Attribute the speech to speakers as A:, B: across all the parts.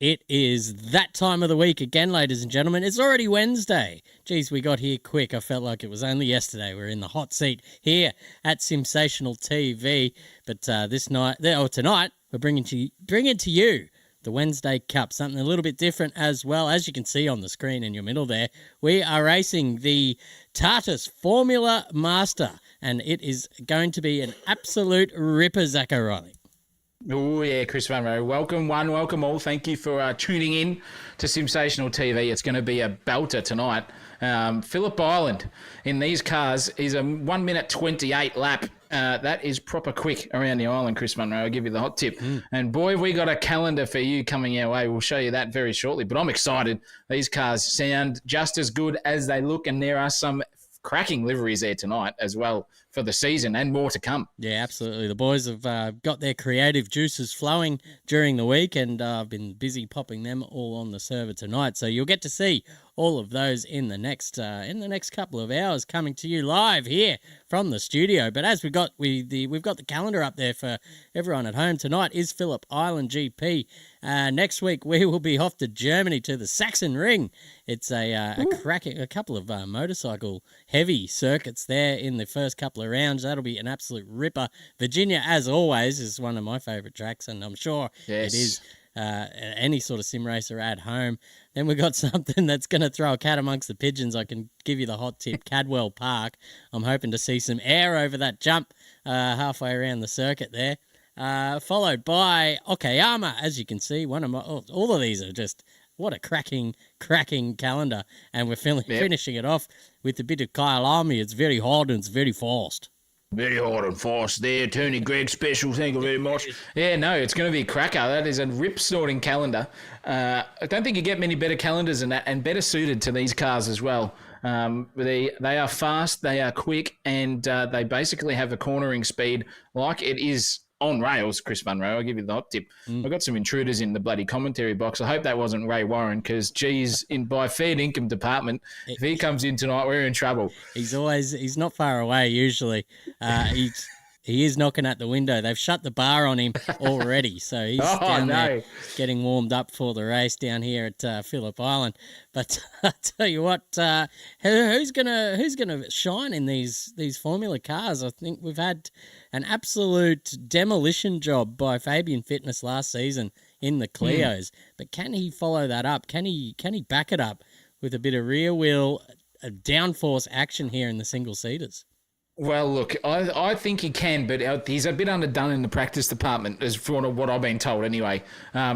A: It is that time of the week again, ladies and gentlemen. It's already Wednesday. Geez, we got here quick. I felt like it was only yesterday. We're in the hot seat here at Sensational TV. But tonight, we're bringing to you the Wednesday Cup, something a little bit different as well. As you can see on the screen in your middle there, we are racing the Tartus Formula Master, and it is going to be an absolute ripper, Zach O'Reilly.
B: Oh, yeah, Chris Munro. Welcome one, welcome all. Thank you for tuning in to Sensational TV. It's going to be a belter tonight. Phillip Island in these cars is a 1 minute 28 lap. That is proper quick around the island, Chris Munro. I'll give you the hot tip. And boy, have we got a calendar for you coming our way. We'll show you that very shortly. But I'm excited. These cars sound just as good as they look, and there are some cracking liveries there tonight as well for the season and more to come.
A: Yeah, absolutely. The boys have got their creative juices flowing during the week, and I've been busy popping them all on the server tonight. So you'll get to see all of those in the next couple of hours, coming to you live here from the studio. But as we've got the calendar up there for everyone at home, tonight is Phillip Island GP. Next week we will be off to Germany to the Saxon Ring. It's a couple of motorcycle heavy circuits there in the first couple of rounds. That'll be an absolute ripper. Virginia, as always, is one of my favourite tracks, and I'm sure it is any sort of sim racer at home. Then we've got something that's going to throw a cat amongst the pigeons. I can give you the hot tip, Cadwell Park. I'm hoping to see some air over that jump halfway around the circuit there. Followed by Okayama, as you can see. All of these are just, what a cracking calendar. And we're finishing it off with a bit of Kyalami. It's very hard and it's very fast.
B: Very hard and fast there, Tony Gregg special. Thank you very much. Yeah, no, it's going to be a cracker. That is a rip-snorting calendar. I don't think you get many better calendars than that, and better suited to these cars as well. They are fast, they are quick, and they basically have a cornering speed like it is on rails, Chris Munro. I'll give you the hot tip. I've got some intruders in the bloody commentary box. I hope that wasn't Ray Warren, because, geez, by fair income department, if he comes in tonight, we're in trouble.
A: He's not far away usually. He is knocking at the window. They've shut the bar on him already, so he's down there getting warmed up for the race down here at Phillip Island. But I tell you what, who's gonna shine in these Formula cars? I think we've had an absolute demolition job by Fabian Fitness last season in the Clios. But can he follow that up? Can he back it up with a bit of rear wheel downforce action here in the single seaters?
B: Well, look, I think he can, but he's a bit underdone in the practice department, as for what I've been told anyway.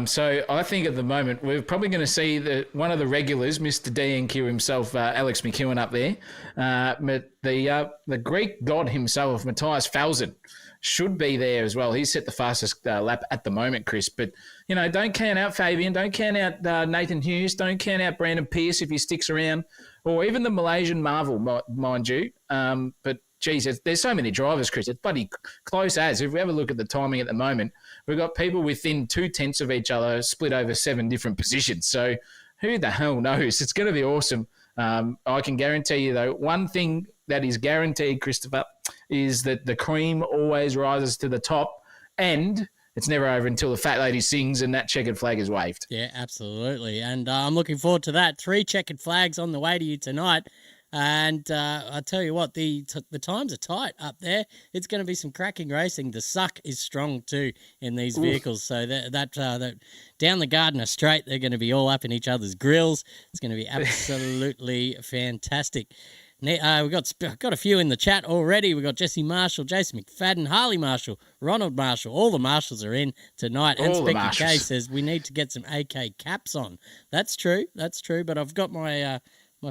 B: So I think at the moment we're probably going to see one of the regulars, Mr. DNQ himself, Alex McEwen up there. But the Greek god himself, Matthias Falzon, should be there as well. He's set the fastest lap at the moment, Chris. But, don't count out Fabian. Don't count out Nathan Hughes. Don't count out Brandon Pierce if he sticks around. Or even the Malaysian Marvel, mind you. But geez, there's so many drivers, Chris. It's bloody close as. If we have a look at the timing at the moment, we've got people within 2/10 of each other, split over 7 different positions. So who the hell knows? It's going to be awesome. I can guarantee you, though, one thing that is guaranteed, Christopher, is that the cream always rises to the top, and it's never over until the fat lady sings and that checkered flag is waved.
A: Yeah, absolutely. And I'm looking forward to that. 3 checkered flags on the way to you tonight. And I tell you what, the times are tight up there. It's going to be some cracking racing. The suck is strong too in these vehicles. So that down the Gardner Straight, they're going to be all up in each other's grills. It's going to be absolutely fantastic. We've got a few in the chat already. We've got Jesse Marshall, Jason McFadden, Harley Marshall, Ronald Marshall. All the Marshals are in tonight. And Specky K says we need to get some AK caps on. That's true. But I've got my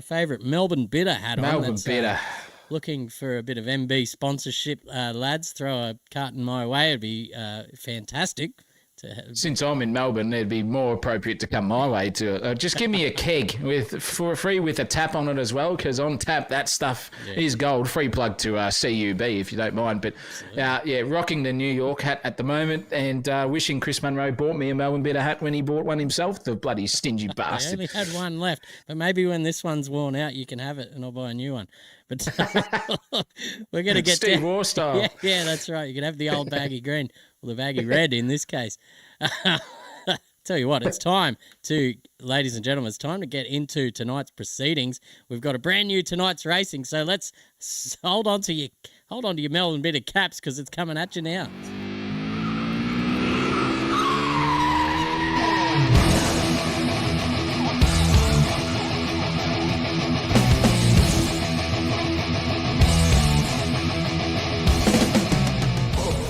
A: favourite Melbourne Bitter hat on.
B: Melbourne Bitter.
A: Looking for a bit of MB sponsorship, lads. Throw a carton my way. It'd be fantastic.
B: Since I'm in Melbourne, it'd be more appropriate to come my way to just give me a keg for free with a tap on it as well, because on tap that stuff is gold. Free plug to CUB if you don't mind. But rocking the New York hat at the moment, and wishing Chris Munro bought me a Melbourne Bitter hat when he bought one himself. The bloody stingy bastard.
A: I only had one left, but maybe when this one's worn out, you can have it, and I'll buy a new one. But we're going to get
B: Steve Waugh style.
A: Yeah, that's right. You can have the old baggy green or the baggy red in this case. Tell you what, ladies and gentlemen, it's time to get into tonight's proceedings. We've got a brand new tonight's racing, so let's hold on to your Melbourne bit of caps because it's coming at you now.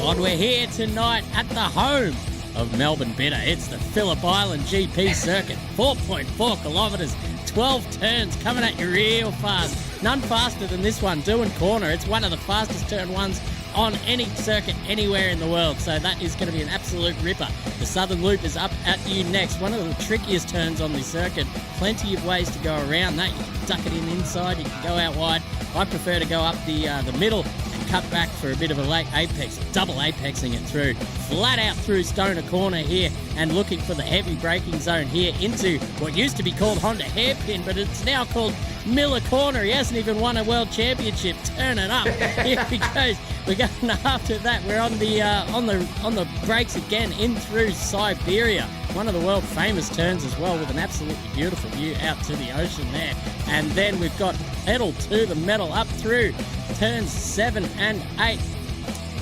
A: And we're here tonight at the home of Melbourne Bitter. It's the Phillip Island GP circuit. 4.4 kilometres, 12 turns coming at you real fast. None faster than this one, doing corner. It's one of the fastest turn ones on any circuit anywhere in the world. So that is going to be an absolute ripper. The Southern Loop is up at you next. One of the trickiest turns on this circuit. Plenty of ways to go around that. You can duck it in inside, you can go out wide. I prefer to go up the middle and cut back for a bit of a late apex, double apexing it through. Flat out through Stoner Corner here and looking for the heavy braking zone here into what used to be called Honda Hairpin, but it's now called Miller Corner. He hasn't even won a world championship. Turn it up. Here he goes. We're going after that. We're on the brakes again in through Siberia. One of the world famous turns as well, with an absolutely beautiful view out to the ocean there. And then we've got pedal to the metal up through turns 7 and 8,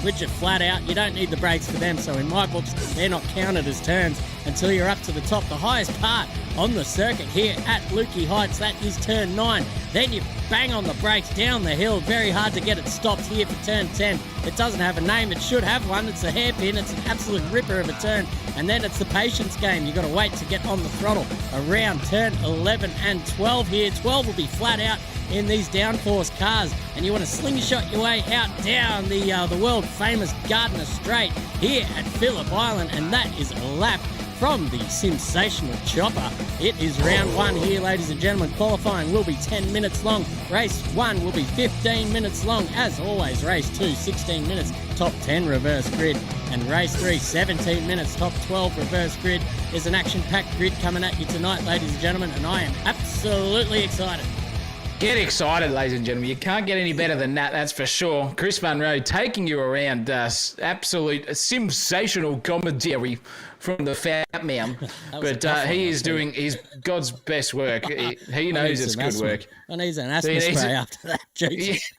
A: which are flat out. You don't need the brakes for them, so in my books, they're not counted as turns until you're up to the top. The highest part on the circuit here at Lukey Heights, that is turn 9. Then you bang on the brakes down the hill. Very hard to get it stopped here for turn 10. It doesn't have a name. It should have one. It's a hairpin. It's an absolute ripper of a turn. And then it's the patience game. You've got to wait to get on the throttle around turn 11 and 12 here. 12 will be flat out in these downforce cars, and you want to slingshot your way out down the world famous Gardner Straight here at Phillip Island, and that is a lap from the sensational chopper. It is round 1 here, ladies and gentlemen. Qualifying will be 10 minutes long. Race 1 will be 15 minutes long. As always, race 2, 16 minutes, top 10 reverse grid. And race 3, 17 minutes, top 12 reverse grid. There's an action-packed grid coming at you tonight, ladies and gentlemen, and I am absolutely excited.
B: Get excited, ladies and gentlemen. You can't get any better than that, that's for sure. Chris Munro taking you around absolute sensational commentary from the fat man. But he is doing God's best work. He knows it's good work.
A: I need an asthma spray after that, Jesus.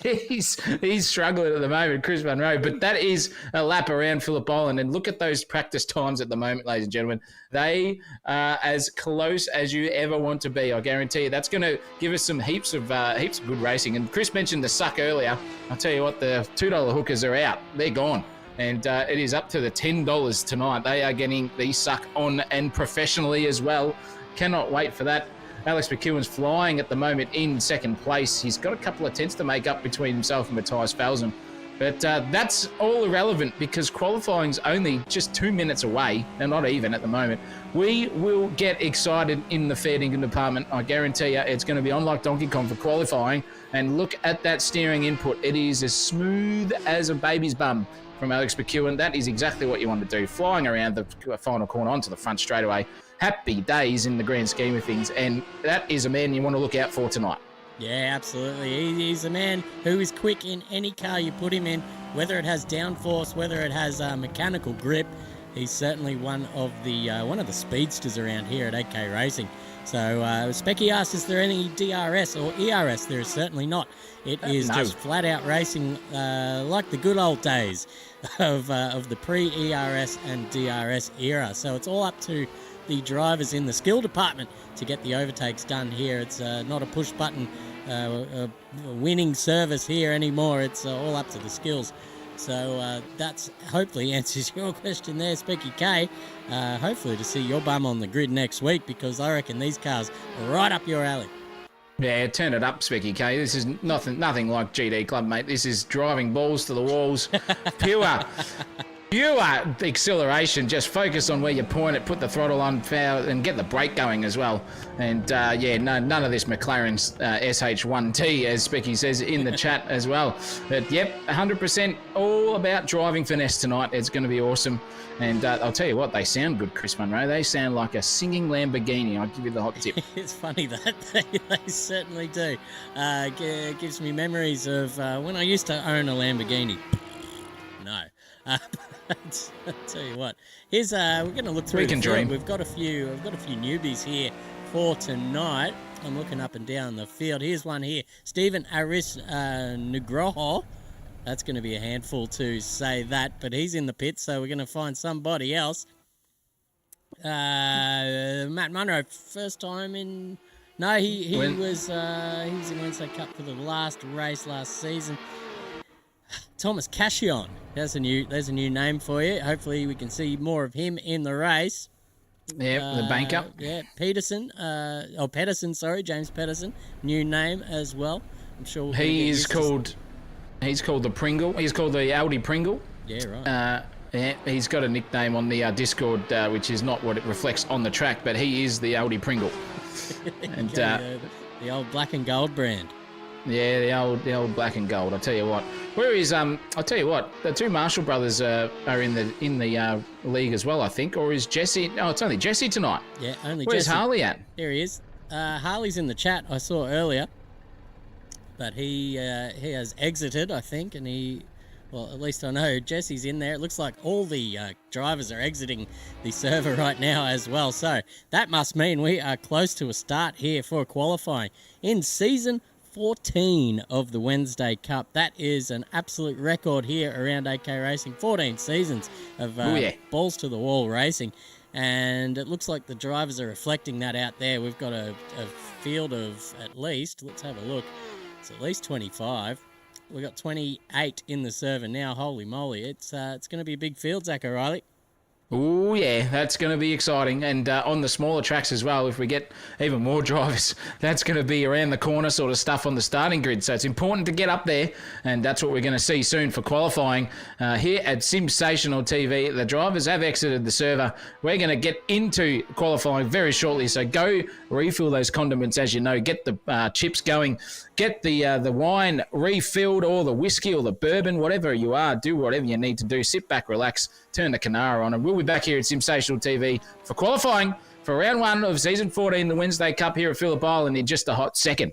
B: He's struggling at the moment, Chris Munro, but that is a lap around Phillip Island, and look at those practice times at the moment, ladies and gentlemen. They are as close as you ever want to be. I guarantee you. That's going to give us some heaps of good racing. And Chris mentioned the suck earlier. I'll tell you what, the $2 hookers are out. They're gone. And it is up to the $10 tonight. They are getting the suck on, and professionally as well. Cannot wait for that. Alex McEwen's flying at the moment in second place. He's got a couple of tenths to make up between himself and Matthias Falzon. But that's all irrelevant because qualifying's only just 2 minutes away. They're not even at the moment. We will get excited in the fair dinkum department. I guarantee you it's going to be on like Donkey Kong for qualifying. And look at that steering input. It is as smooth as a baby's bum from Alex McEwen. That is exactly what you want to do. Flying around the final corner onto the front straightaway. Happy days in the grand scheme of things, and that is a man you want to look out for tonight.
A: Yeah, absolutely. He's a man who is quick in any car you put him in, whether it has downforce, whether it has mechanical grip. He's certainly one of the speedsters around here at 8K Racing. So Specky asked, is there any DRS or ERS? There is certainly not. It is just flat out racing like the good old days of the pre-ERS and DRS era. So it's all up to the drivers in the skill department to get the overtakes done here. It's not a push button winning service here anymore. It's all up to the skills. So that's hopefully answers your question there, Specky K. Hopefully to see your bum on the grid next week, because I reckon these cars are right up your alley.
B: Yeah, turn it up, Specky K. This is nothing like GD Club, mate. This is driving balls to the walls. Pure acceleration. Just focus on where you point it, put the throttle on, and get the brake going as well. And none of this McLaren's SH1T, as Specky says in the chat as well. But yep, 100% all about driving finesse tonight. It's going to be awesome. And I'll tell you what, they sound good, Chris Munro. They sound like a singing Lamborghini. I'll give you the hot tip.
A: It's funny that they certainly do. It gives me memories of when I used to own a Lamborghini. know. But I'll tell you what. Here's we're going to look through.
B: We can dream.
A: We've got a few newbies here for tonight. I'm looking up and down the field. Here's one here, Stephen Aris Nugroho. That's going to be a handful to say that, but he's in the pit, so we're going to find somebody else. Matt Munro, first time in. No, he was in Wednesday Cup for the last race last season. Thomas Cashion. There's a new name for you. Hopefully we can see more of him in the race.
B: Yeah, the banker.
A: Yeah, Pedersen. James Pedersen. New name as well. I'm sure
B: He's called the Pringle. He's called the Aldi Pringle.
A: Yeah, right.
B: Yeah, he's got a nickname on the Discord, which is not what it reflects on the track, but he is the Aldi Pringle. And
A: the old black and gold brand.
B: Yeah, the old black and gold. I'll tell you what. Where is I'll tell you what. The two Marshall brothers are in the league as well, I think. Or is Jesse? No, it's only Jesse tonight.
A: Yeah, only.
B: Where's
A: Jesse.
B: Harley at?
A: There he is. Harley's in the chat. I saw earlier, but he has exited, I think, and well, at least I know Jesse's in there. It looks like all the drivers are exiting the server right now as well. So that must mean we are close to a start here for qualifying in season 14 of the Wednesday Cup. That is an absolute record here around AK Racing. 14 seasons of balls to the wall racing. And it looks like the drivers are reflecting that out there. We've got a field of at least, let's have a look, it's at least 25. We've got 28 in the server now. Holy moly. It's going to be a big field, Zach O'Reilly.
B: Oh, yeah, that's going to be exciting. And on the smaller tracks as well, if we get even more drivers, that's going to be around the corner sort of stuff on the starting grid. So it's important to get up there, and that's what we're going to see soon for qualifying. Here at Sensational TV, the drivers have exited the server. We're going to get into qualifying very shortly, so go refill those condiments, as you know. Get the chips going. Get the wine refilled, or the whiskey or the bourbon, whatever you are. Do whatever you need to do. Sit back, relax, turn the Canara on, and we'll be back here at Sensational TV for qualifying for round 1 of season 14, the Wednesday Cup here at Phillip Island, in just a hot second.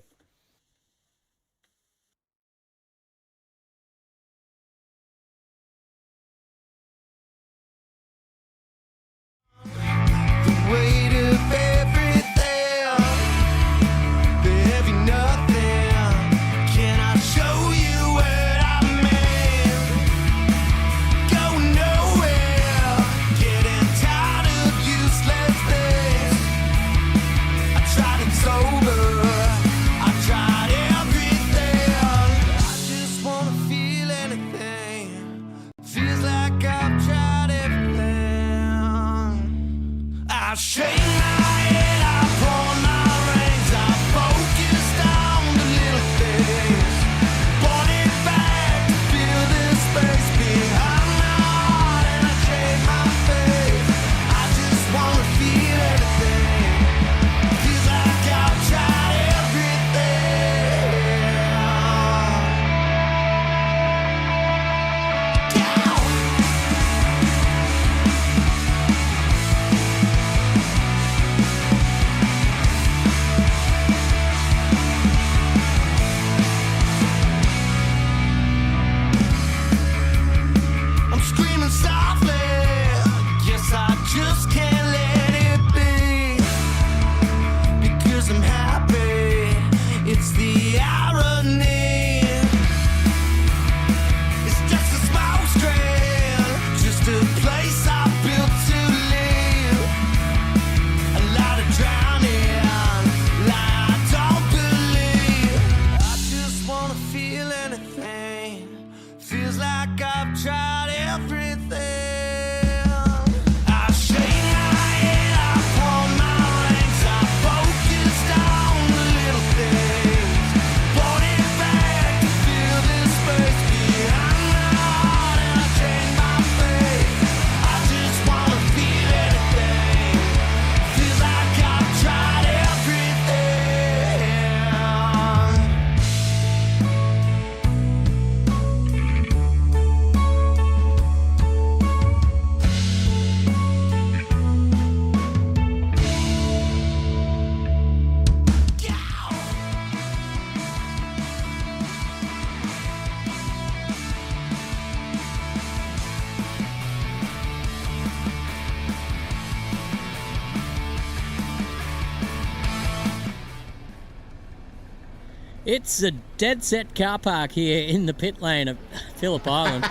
A: It's a dead set car park here in the pit lane of Phillip Island.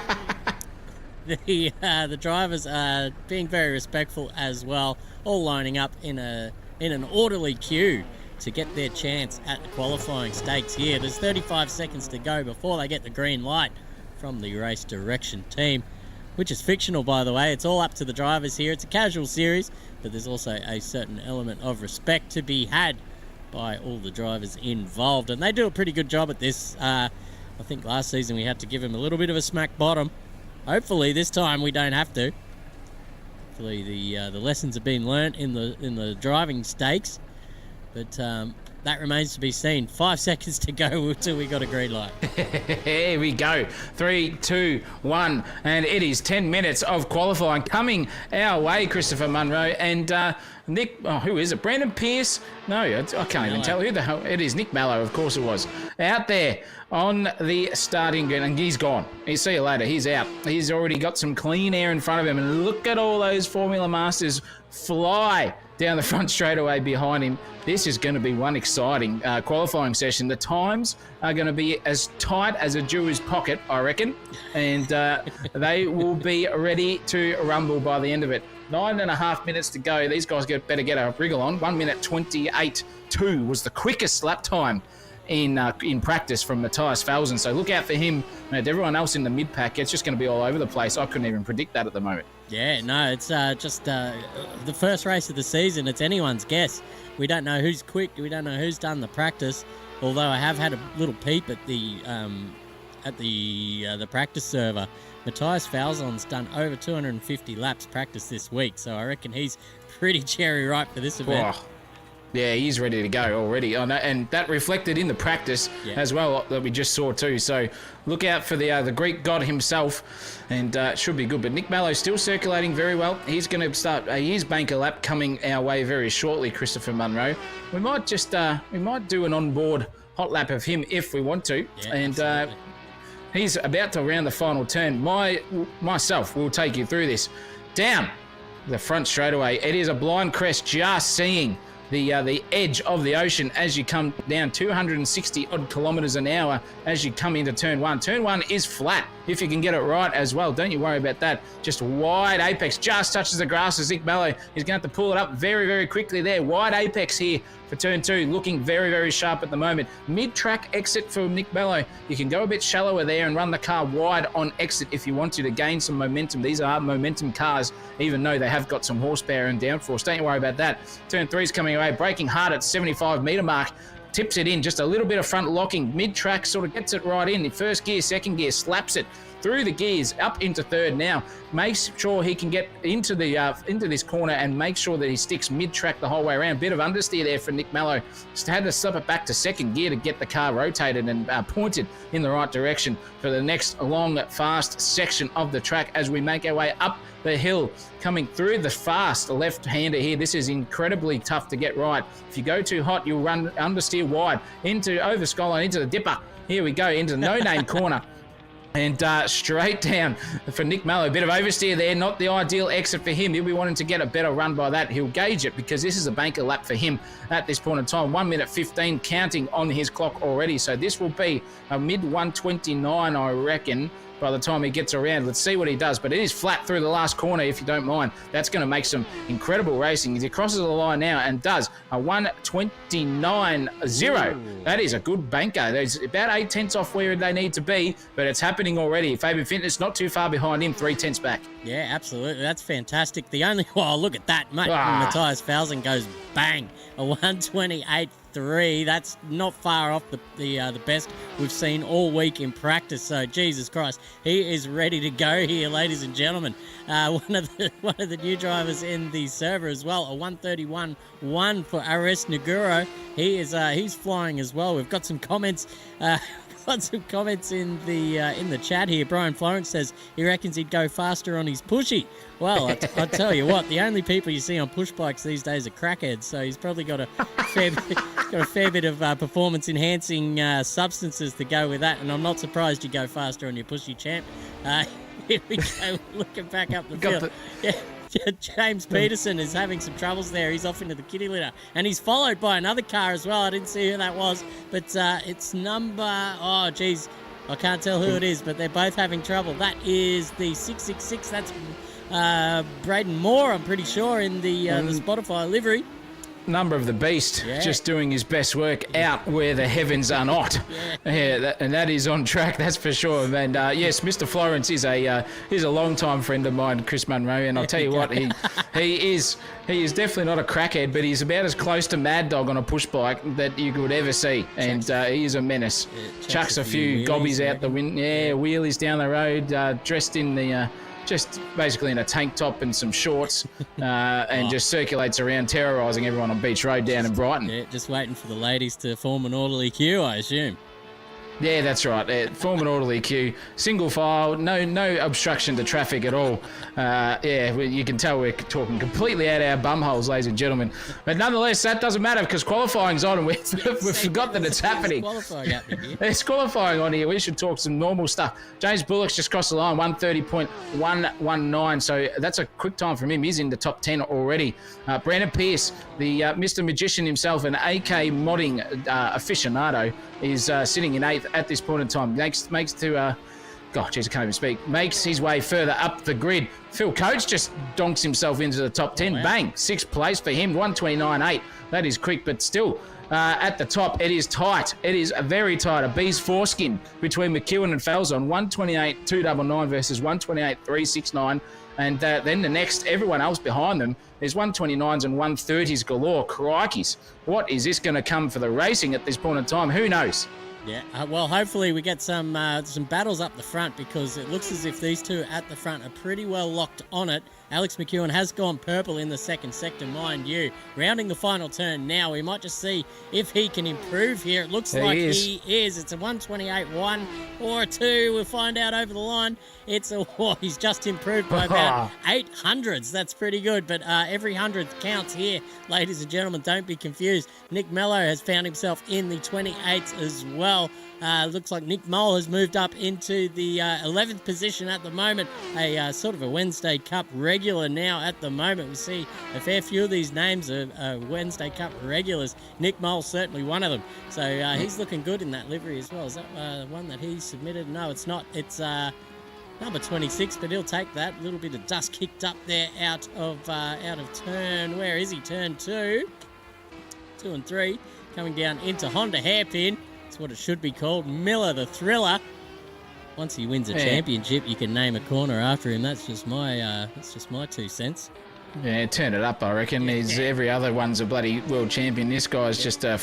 A: The drivers are being very respectful as well, all lining up in an orderly queue to get their chance at the qualifying stakes here. There's 35 seconds to go before they get the green light from the race direction team, which is fictional, by the way. It's all up to the drivers here. It's a casual series, but there's also a certain element of respect to be had by all the drivers involved, and they do a pretty good job at this. I think last season we had to give them a little bit of a smack bottom. Hopefully this time we don't have to. Hopefully the lessons have been learnt in the driving stakes, but that remains to be seen. 5 seconds to go until we got a green light.
B: Here we go. 3, 2, 1, and it is 10 minutes of qualifying coming our way, Christopher Munro. And Nick, who is it? Brandon Pierce? No, I can't even tell who the hell. It is Nick Mallow, of course it was. Out there on the starting grid, and he's gone. See you later. He's out. He's already got some clean air in front of him, and look at all those Formula Masters fly down the front straightaway behind him. This is going to be one exciting qualifying session. The times are going to be as tight as a Jew's pocket, I reckon, and they will be ready to rumble by the end of it. 9.5 minutes to go. These guys better get a wriggle on. 1 minute 28.2 was the quickest lap time in practice from Matthias Falzen. So look out for him. And everyone else in the mid-pack, it's just going to be all over the place. I couldn't even predict that at the moment.
A: Yeah, no, it's just the first race of the season. It's anyone's guess. We don't know who's quick. We don't know who's done the practice. Although I have had a little peep at the practice server. Matthias Falzen's done over 250 laps practice this week, so I reckon he's pretty cherry ripe for this event.
B: Oh. Yeah, he's ready to go already. Oh, no, and that reflected in the practice as well that we just saw too. So look out for the Greek god himself, and it should be good. But Nick Mallow still circulating very well. He's going to start his banker lap coming our way very shortly, Christopher Munro. We might just do an onboard hot lap of him if we want to.
A: Yeah,
B: and he's about to round the final turn. Myself will take you through this. Down the front straightaway. It is a blind crest, just seeing the edge of the ocean as you come down 260 odd kilometers an hour as you come into turn one. Turn one is flat if you can get it right as well. Don't you worry about that. Just wide apex, just touches the grass as Nick Mallow. He's going to have to pull it up very, very quickly there. Wide apex here for turn two, looking very, very sharp at the moment. Mid-track exit for Nick Mallow. You can go a bit shallower there and run the car wide on exit if you want to gain some momentum. These are momentum cars, even though they have got some horsepower and downforce. Don't you worry about that. Turn three is coming away, braking hard at 75 metre mark. Tips it in, just a little bit of front locking. Mid-track sort of gets it right in. First gear, second gear, slaps it through the gears, up into third now. Makes sure he can get into this corner and make sure that he sticks mid-track the whole way around. Bit of understeer there for Nick Mallow. Just had to slip it back to second gear to get the car rotated and pointed in the right direction for the next long, fast section of the track as we make our way up the hill, coming through the fast left-hander here. This is incredibly tough to get right. If you go too hot, you'll run understeer wide into over skyline, into the dipper. Here we go, into the no-name corner. And straight down for Nick Mallow. A bit of oversteer there, not the ideal exit for him. He'll be wanting to get a better run by that. He'll gauge it because this is a banker lap for him at this point in time. 1 minute 15 counting on his clock already. So this will be a mid 129, I reckon, by the time he gets around. Let's see what he does. But it is flat through the last corner, if you don't mind. That's going to make some incredible racing. He crosses the line now and does a 129.0. That is a good banker. There's about 8 tenths off where they need to be, but it's happening already. Fabian Fitness not too far behind him, 3 tenths back.
A: Yeah, absolutely. That's fantastic. The only, look at that, mate. Matthias Falzen goes bang, a 128.3. That's not far off the best we've seen all week in practice. So Jesus Christ, he is ready to go here, ladies and gentlemen. One of the new drivers in the server as well, a 131.1 for Ares Naguro. He's flying as well. We've got some comments. Got some comments in the chat here. Brian Florence says he reckons he'd go faster on his pushy. Well, I tell you what, the only people you see on push bikes these days are crackheads. So he's probably got a fair bit of performance enhancing substances to go with that. And I'm not surprised you go faster on your pushy, champ. Here we go, looking back up the
B: Got
A: field. Yeah. James Peterson is having some troubles there. He's off into the kitty litter. And he's followed by another car as well. I didn't see who that was. But it's number... Oh, geez. I can't tell who it is, but they're both having trouble. That is the 666. That's Braden Moore, I'm pretty sure, in the Spotify livery.
B: Number of the beast, just doing his best work out where the heavens are not. And that is on track, that's for sure. And yes, Mr. Florence is a long-time friend of mine, Chris Munro, and I'll tell you what, he is definitely not a crackhead, but he's about as close to Mad Dog on a push bike that you could ever see, and he is a menace. Chucks a few gobbies out the window, wheelies down the road, dressed in the... just basically in a tank top and some shorts, and just circulates around terrorising everyone on Beach Road down in Brighton.
A: Yeah, just waiting for the ladies to form an orderly queue, I assume.
B: Yeah, that's right. Form an orderly queue, single file, no obstruction to traffic at all. You can tell we're talking completely out our bumholes, ladies and gentlemen. But nonetheless, that doesn't matter because qualifying's on and we've forgot that it's happening.
A: Qualifying happening here.
B: There's qualifying on here. We should talk some normal stuff. James Bullock's just crossed the line, 130.119. So that's a quick time from him. He's in the top 10 already. Brandon Pierce, the Mr. Magician himself, an AK modding aficionado, is sitting in 8th at this point in time. Makes his way further up the grid. Phil Coates just donks himself into the top 10. Wow. Bang, 6th place for him, 129.8. That is quick, but still at the top, it is tight. It is very tight. A bee's foreskin between McEwen and Falzon, 128.299 versus 128.369. And then the next, everyone else behind them, there's 129s and 130s galore. Crikeys. What is this going to come for the racing at this point in time? Who knows?
A: Yeah, well, hopefully we get some battles up the front because it looks as if these two at the front are pretty well locked on it. Alex McEwen has gone purple in the second sector, mind you. Rounding the final turn now, we might just see if he can improve here. It looks like he is. It's a 128.1 or a 2. We'll find out over the line. He's just improved by about 8 hundredths. That's pretty good, but every hundredth counts here, ladies and gentlemen. Don't be confused. Nick Mello has found himself in the 28s as well. Looks like Nick Mole has moved up into the 11th position at the moment. A sort of a Wednesday Cup regular now at the moment. We see a fair few of these names are Wednesday Cup regulars. Nick Mole certainly one of them. So he's looking good in that livery as well. Is that one that he submitted? No, it's not. It's number 26, but he'll take that. A little bit of dust kicked up there out of turn. Where is he? Turn 2. 2 and 3. Coming down into Honda Hairpin. That's what it should be called. Miller the Thriller. Once he wins a championship, you can name a corner after him. That's just my 2 cents.
B: Yeah, turn it up, I reckon. Every other one's a bloody world champion. This guy's just a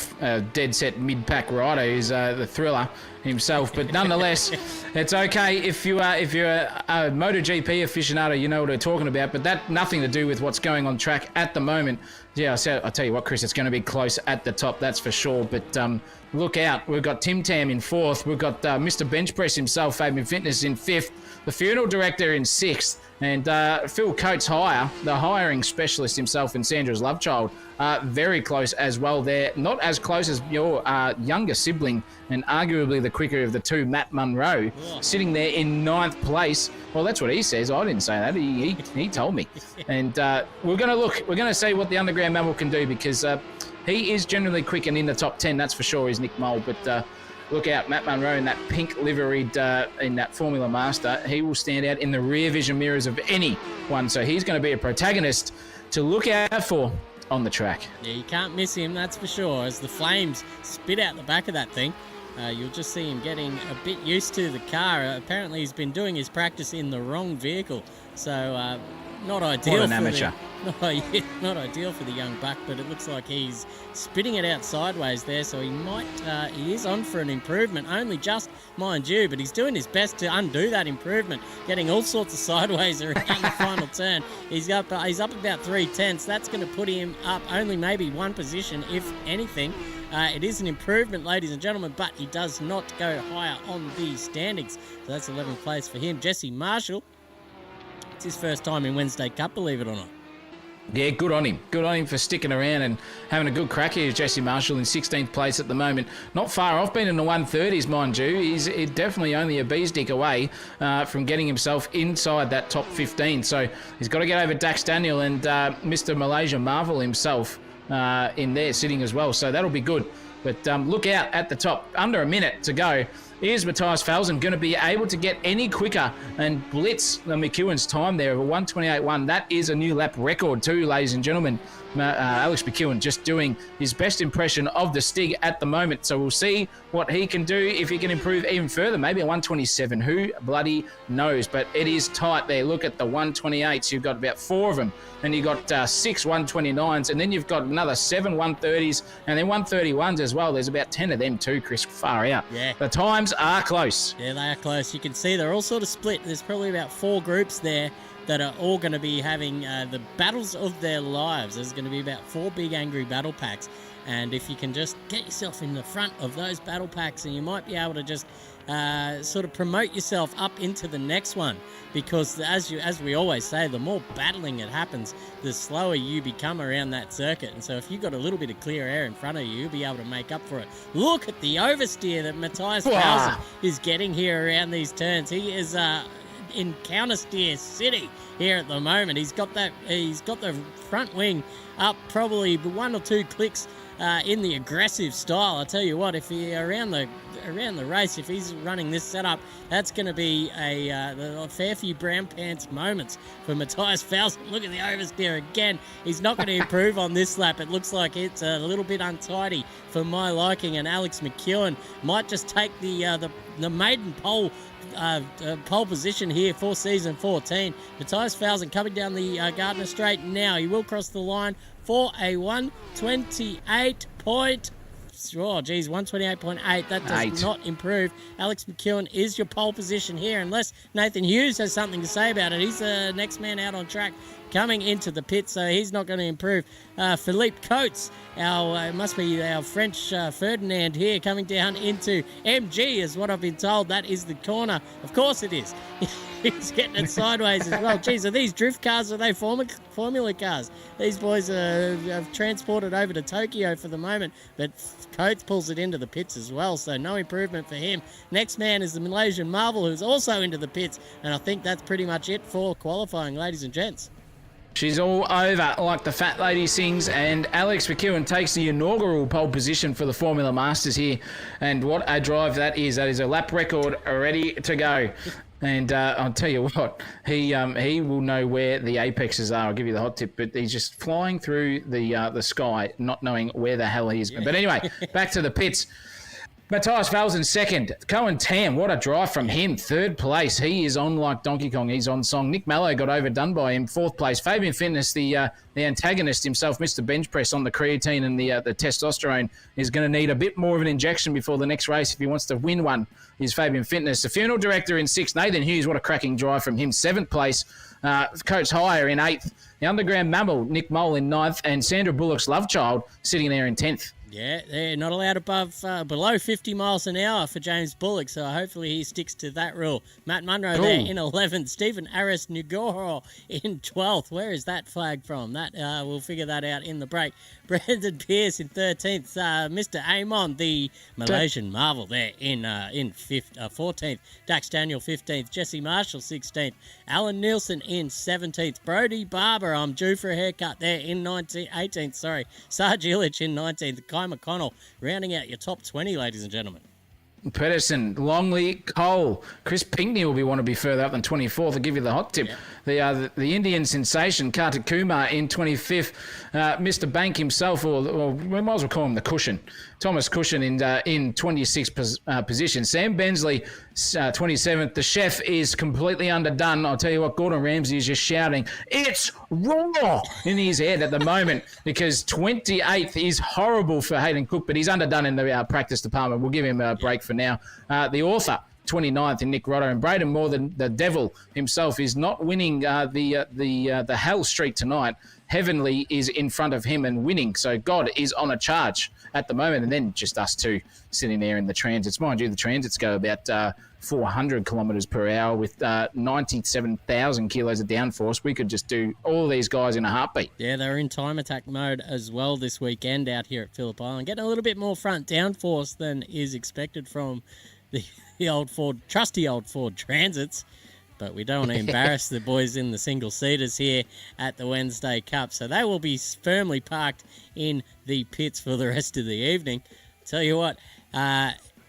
B: dead set mid-pack rider who's the Thriller himself. But nonetheless, it's okay if you're a MotoGP aficionado, you know what we're talking about. But that nothing to do with what's going on track at the moment. Yeah, I'll tell you what, Chris, it's going to be close at the top, that's for sure. But look out. We've got Tim Tam in 4th. We've got Mr. Bench Press himself, Fabian Fitness, in 5th. The funeral director in 6th. And Phil Coates the hiring specialist himself in Sandra's love child, very close as well there. Not as close as your younger sibling and arguably the quicker of the two, Matt Munro, sitting there in 9th place. Well, that's what he says. I didn't say that. He told me. And we're going to look. We're going to see what the underground mammal can do because he is generally quick and in the top 10. That's for sure, is Nick Mole. But look out, Matt Munro in that pink liveried in that Formula Master. He will stand out in the rear vision mirrors of anyone. So he's going to be a protagonist to look out for on the track.
A: Yeah, you can't miss him, that's for sure. As the flames spit out the back of that thing, you'll just see him getting a bit used to the car. Apparently he's been doing his practice in the wrong vehicle. So not ideal.
B: What an amateur.
A: Not ideal for the young buck, but it looks like he's spitting it out sideways there, so he is on for an improvement, only just, mind you, but he's doing his best to undo that improvement, getting all sorts of sideways around the final turn. He's up about 3/10. That's going to put him up only maybe one position, if anything. It is an improvement, ladies and gentlemen, but he does not go higher on the standings. So that's 11th place for him. Jesse Marshall, it's his first time in Wednesday Cup, believe it or not.
B: Yeah, good on him. Good on him for sticking around and having a good crack here. Jesse Marshall in 16th place at the moment. Not far off, been in the 130s, mind you. He's definitely only a bee's dick away from getting himself inside that top 15. So he's got to get over Dax Daniel and Mr. Malaysia Marvel himself in there sitting as well. So that'll be good. But look out at the top. Under a minute to go. Is Matthias Falzen going to be able to get any quicker and blitz the McEwen's time there of a 1:28.1? That is a new lap record too, ladies and gentlemen. Alex McEwen just doing his best impression of the Stig at the moment. So we'll see what he can do, if he can improve even further. Maybe a 1:27. Who bloody knows? But it is tight there. Look at the 1:28s. You've got about 4 of them. Then you've got 6 1:29s. And then you've got another 7 1:30s. And then 1:31s as well. There's about 10 of them too, Chris. Far out.
A: Yeah.
B: The times are close.
A: Yeah, they are close. You can see they're all sort of split. There's probably about 4 groups there that are all going to be having the battles of their lives. There's going to be about 4 big angry battle packs. And if you can just get yourself in the front of those battle packs, and you might be able to just sort of promote yourself up into the next one, because as we always say, the more battling it happens, the slower you become around that circuit. And so if you've got a little bit of clear air in front of you, you'll be able to make up for it. Look at the oversteer that Matthias Falzen is getting here around these turns. He is in countersteer city here at the moment. He's got the front wing up probably 1 or 2 clicks in the aggressive style. I tell you what, if he around the race, if he's running this setup, that's going to be a fair few brown pants moments for Matthias Falzen. Look at the oversteer again. He's not going to improve on this lap. It looks like it's a little bit untidy for my liking, and Alex McEwen might just take the maiden pole position here for season 14. Matthias Falzen coming down the Gardner Straight now. He will cross the line for a 1:28 point. Oh, geez, 1:28.8. That does not improve. Alex McEwen is your pole position here, unless Nathan Hughes has something to say about it. He's the next man out on track coming into the pit, so he's not going to improve. Philippe Coates, must be our French Ferdinand here, coming down into MG, is what I've been told. That is the corner. Of course it is. He's getting it sideways as well. Geez, are these drift cars, or are they Formula cars? These boys have transported over to Tokyo for the moment, but Coates pulls it into the pits as well, so no improvement for him. Next man is the Malaysian Marvel, who's also into the pits, and I think that's pretty much it for qualifying, ladies and gents.
B: She's all over, like the fat lady sings, and Alex McEwen takes the inaugural pole position for the Formula Masters here. And what a drive that is. That is a lap record ready to go. And I'll tell you what, he will know where the apexes are. I'll give you the hot tip, but he's just flying through the sky, not knowing where the hell he is. Yeah. But anyway, back to the pits. Matthias Falzen second. Cohen Tam, what a drive from him. 3rd place. He is on like Donkey Kong. He's on song. Nick Mallow got overdone by him. 4th place. Fabian Fitness, the antagonist himself, Mr. Bench Press on the creatine and the testosterone, is going to need a bit more of an injection before the next race if he wants to win one. Is Fabian Fitness. The funeral director in 6th. Nathan Hughes, what a cracking drive from him. 7th place. Coach Hire in 8th. The underground mammal, Nick Mole in 9th. And Sandra Bullock's love child sitting there in 10th.
A: Yeah, they're not allowed below 50 miles an hour for James Bullock, so hopefully he sticks to that rule. Matt Munro there in 11th. Stephen Aris Nugoro in 12th. Where is that flag from? That we'll figure that out in the break. Brandon Pierce in 13th. Mr. Amon, the Malaysian Marvel there in 14th. Dax Daniel 15th. Jesse Marshall 16th. Alan Nielsen in 17th. Brody Barber, I'm due for a haircut there in 18th. Sarge Illich in 19th. Kai McConnell rounding out your top 20, ladies and gentlemen.
B: Pedersen, Longley, Cole, Chris Pinkney will want to be further up than 24th. I'll give you the hot tip. Yeah. The Indian sensation, Kartik Kumar in 25th. Mr. Bank himself, or we might as well call him the Cushion. Thomas Cushion in 26th position. Sam Bensley, 27th. The chef is completely underdone. I'll tell you what, Gordon Ramsay is just shouting, "It's raw!" in his head at the moment, because 28th is horrible for Hayden Cook, but he's underdone in the practice department. We'll give him a break for now. The author, 29th in Nick Rotto. And Braden Moore, the devil himself, is not winning the hell streak tonight. Heavenly is in front of him and winning. So God is on a charge at the moment. And then just us two sitting there in the transits. Mind you, the transits go about 400 kilometres per hour with 97,000 kilos of downforce. We could just do all of these guys in a heartbeat.
A: Yeah, they're in time attack mode as well this weekend out here at Phillip Island. Getting a little bit more front downforce than is expected from the old Ford, trusty old Ford Transits. But we don't want to embarrass the boys in the single-seaters here at the Wednesday Cup. So they will be firmly parked in the pits for the rest of the evening. Tell you what,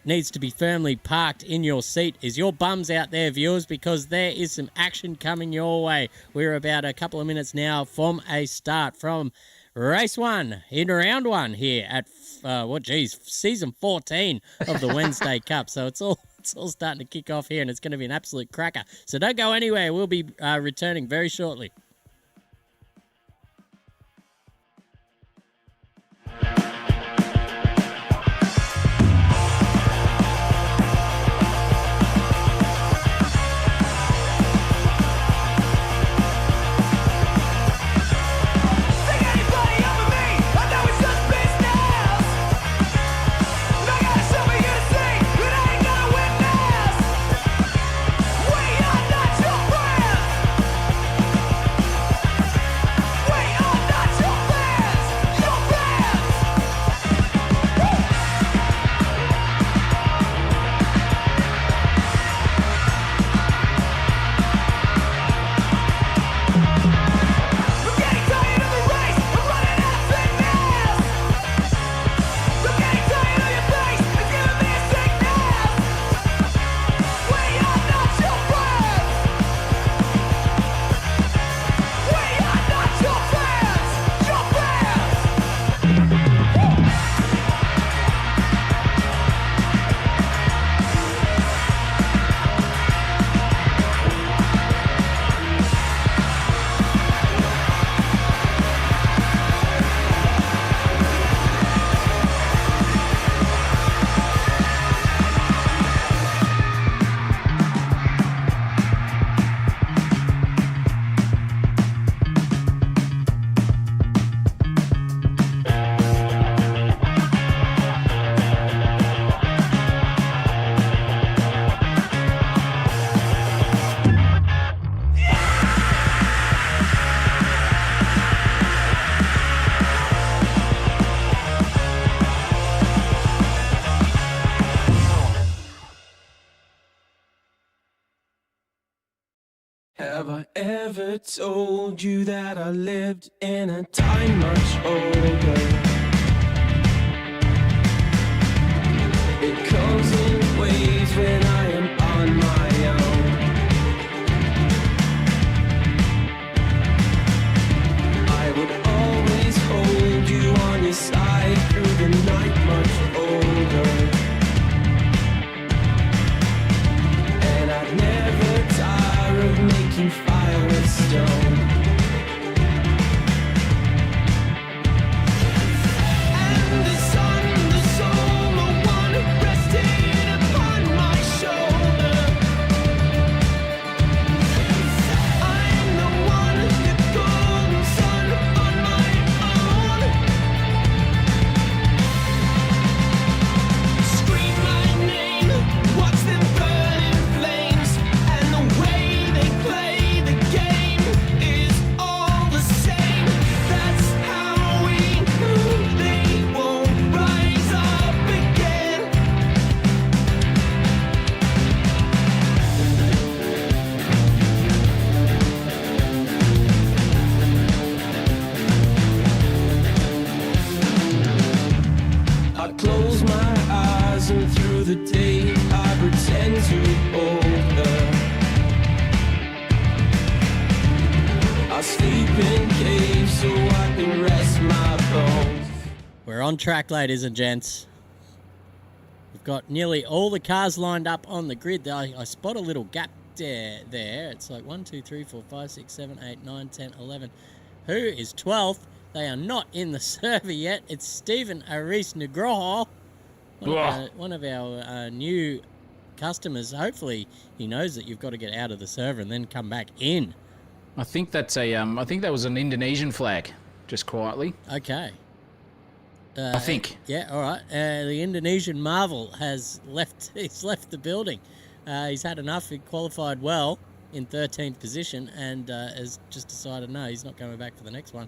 A: needs to be firmly parked in your seat is your bums out there, viewers, because there is some action coming your way. We're about a couple of minutes now from a start from race 1 in round 1 here at, season 14 of the Wednesday Cup. So it's all starting to kick off here, and it's going to be an absolute cracker. So don't go anywhere. We'll be returning very shortly.
C: Have I ever told you that I lived in a time much older? It comes in waves when I am on my own. I would always hold you on your side through the night much older. And I'd never tire of making fire with stone. And the sun, the summer one, rested upon my shoulder. I'm the one, the golden sun on my own. Scream my name, watch them burn in flames, and the way they play the game is all the same. That's how we know they won't rise up again. I close my eyes and through the day I pretend to hold her. I sleep in caves so I can rest my bones.
A: We're on track, ladies and gents. We've got nearly all the cars lined up on the grid. I spot a little gap there. It's like 1, 2, 3, 4, 5, 6, 7, 8, 9, 10, 11. Who is 12th? They are not in the server yet. It's Stephen Aris Negroho, one of our new customers. Hopefully, he knows that you've got to get out of the server and then come back in.
B: I think that's a. I think that was an Indonesian flag, just quietly.
A: Okay.
B: I think.
A: Yeah, all right. The Indonesian Marvel has left. He's left the building. He's had enough. He qualified well in 13th position and has just decided no, he's not coming back for the next one.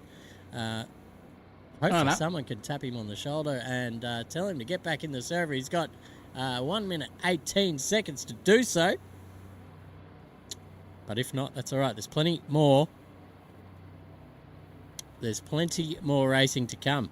A: Hopefully someone can tap him on the shoulder and tell him to get back in the server. He's got 1 minute 18 seconds to do so. But if not, that's all right. There's plenty more. There's plenty more racing to come.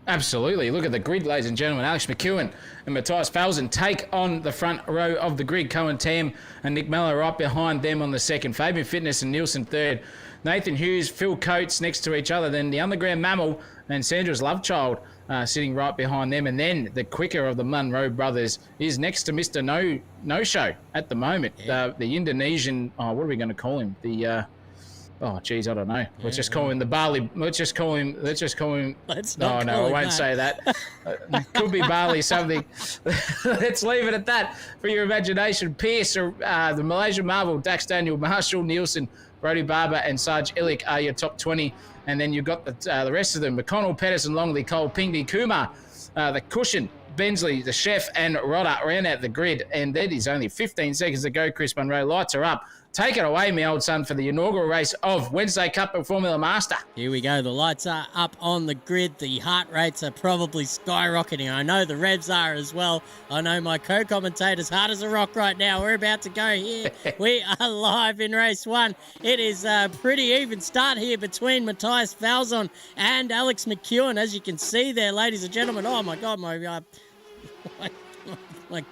B: Absolutely. Look at the grid, ladies and gentlemen. Alex McEwen and Matthias Falzen take on the front row of the grid. Cohen Tam and Nick Mello right behind them on the second. Fabian Fitness and Nielsen third. Nathan Hughes, Phil Coates next to each other. Then the Underground Mammal and Sandra's Lovechild sitting right behind them. And then the quicker of the Munro brothers is next to Mr. No Show at the moment.
A: Yeah.
B: The Indonesian, what are we going to call him? Oh, geez, I don't know. Let's just call him the Bali. Let's just call him.
A: Let's not
B: No,
A: call
B: I
A: him
B: won't
A: that.
B: say that. Could be Bali something. Let's leave it at that for your imagination. Pierce, the Malaysian Marvel, Dax Daniel, Marshall Nielsen, Brody Barber, and Sarge Illick are your top 20. And then you've got the rest of them: McConnell, Pedersen, Longley, Cole, Pingby, Kumar, the Cushion, Bensley, the Chef, and Rodder ran out the grid. And that is only 15 seconds to go. Chris Munro, lights are up. Take it away, my old son, for the inaugural race of Wednesday Cup of Formula Master.
A: Here we go. The lights are up on the grid. The heart rates are probably skyrocketing. I know the revs are as well. I know my co-commentator's hard as a rock right now. We're about to go here. We are live in race one. It is a pretty even start here between Matthias Falzon and Alex McEwen. As you can see there, ladies and gentlemen. Oh, my God, my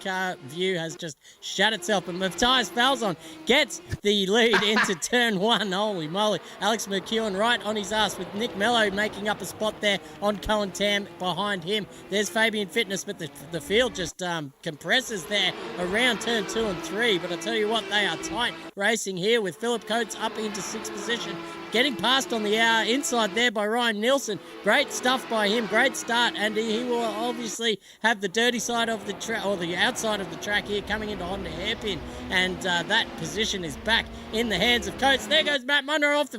A: car view has just shut itself. But Matthias Falzon gets the lead into turn one. Holy moly. Alex McEwen right on his ass with Nick Mello making up a spot there on Cohen Tam behind him. There's Fabian Fitness, but the field just compresses there around turn 2 and 3. But I tell you what, they are tight racing here with Phillip Coates up into 6th position. Getting past on the inside there by Ryan Nielsen. Great stuff by him. Great start. And he will obviously have the dirty side of the track, or the outside of the track here, coming into Honda Hairpin. And that position is back in the hands of Coates. There goes Matt Munro off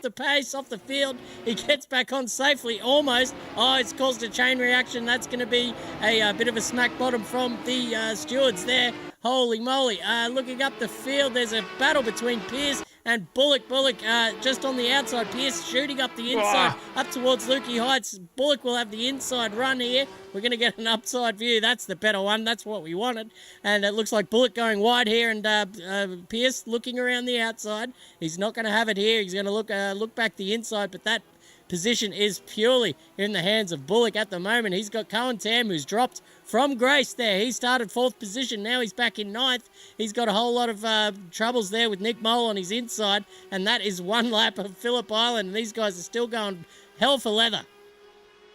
A: the pace, off the field. He gets back on safely, almost. Oh, it's caused a chain reaction. That's going to be a bit of a smack bottom from the stewards there. Holy moly. Looking up the field, there's a battle between Pierce and Bullock. Bullock just on the outside. Pierce shooting up the inside, up towards Lukey Heights. Bullock will have the inside run here. We're going to get an upside view. That's the better one. That's what we wanted. And it looks like Bullock going wide here, and Pierce looking around the outside. He's not going to have it here. He's going to look back the inside, but that position is purely in the hands of Bullock at the moment. He's got Cohen Tam, who's dropped from Grace there. He started 4th position. Now he's back in 9th. He's got a whole lot of troubles there with Nick Mole on his inside, and that is one lap of Phillip Island. And these guys are still going hell for leather.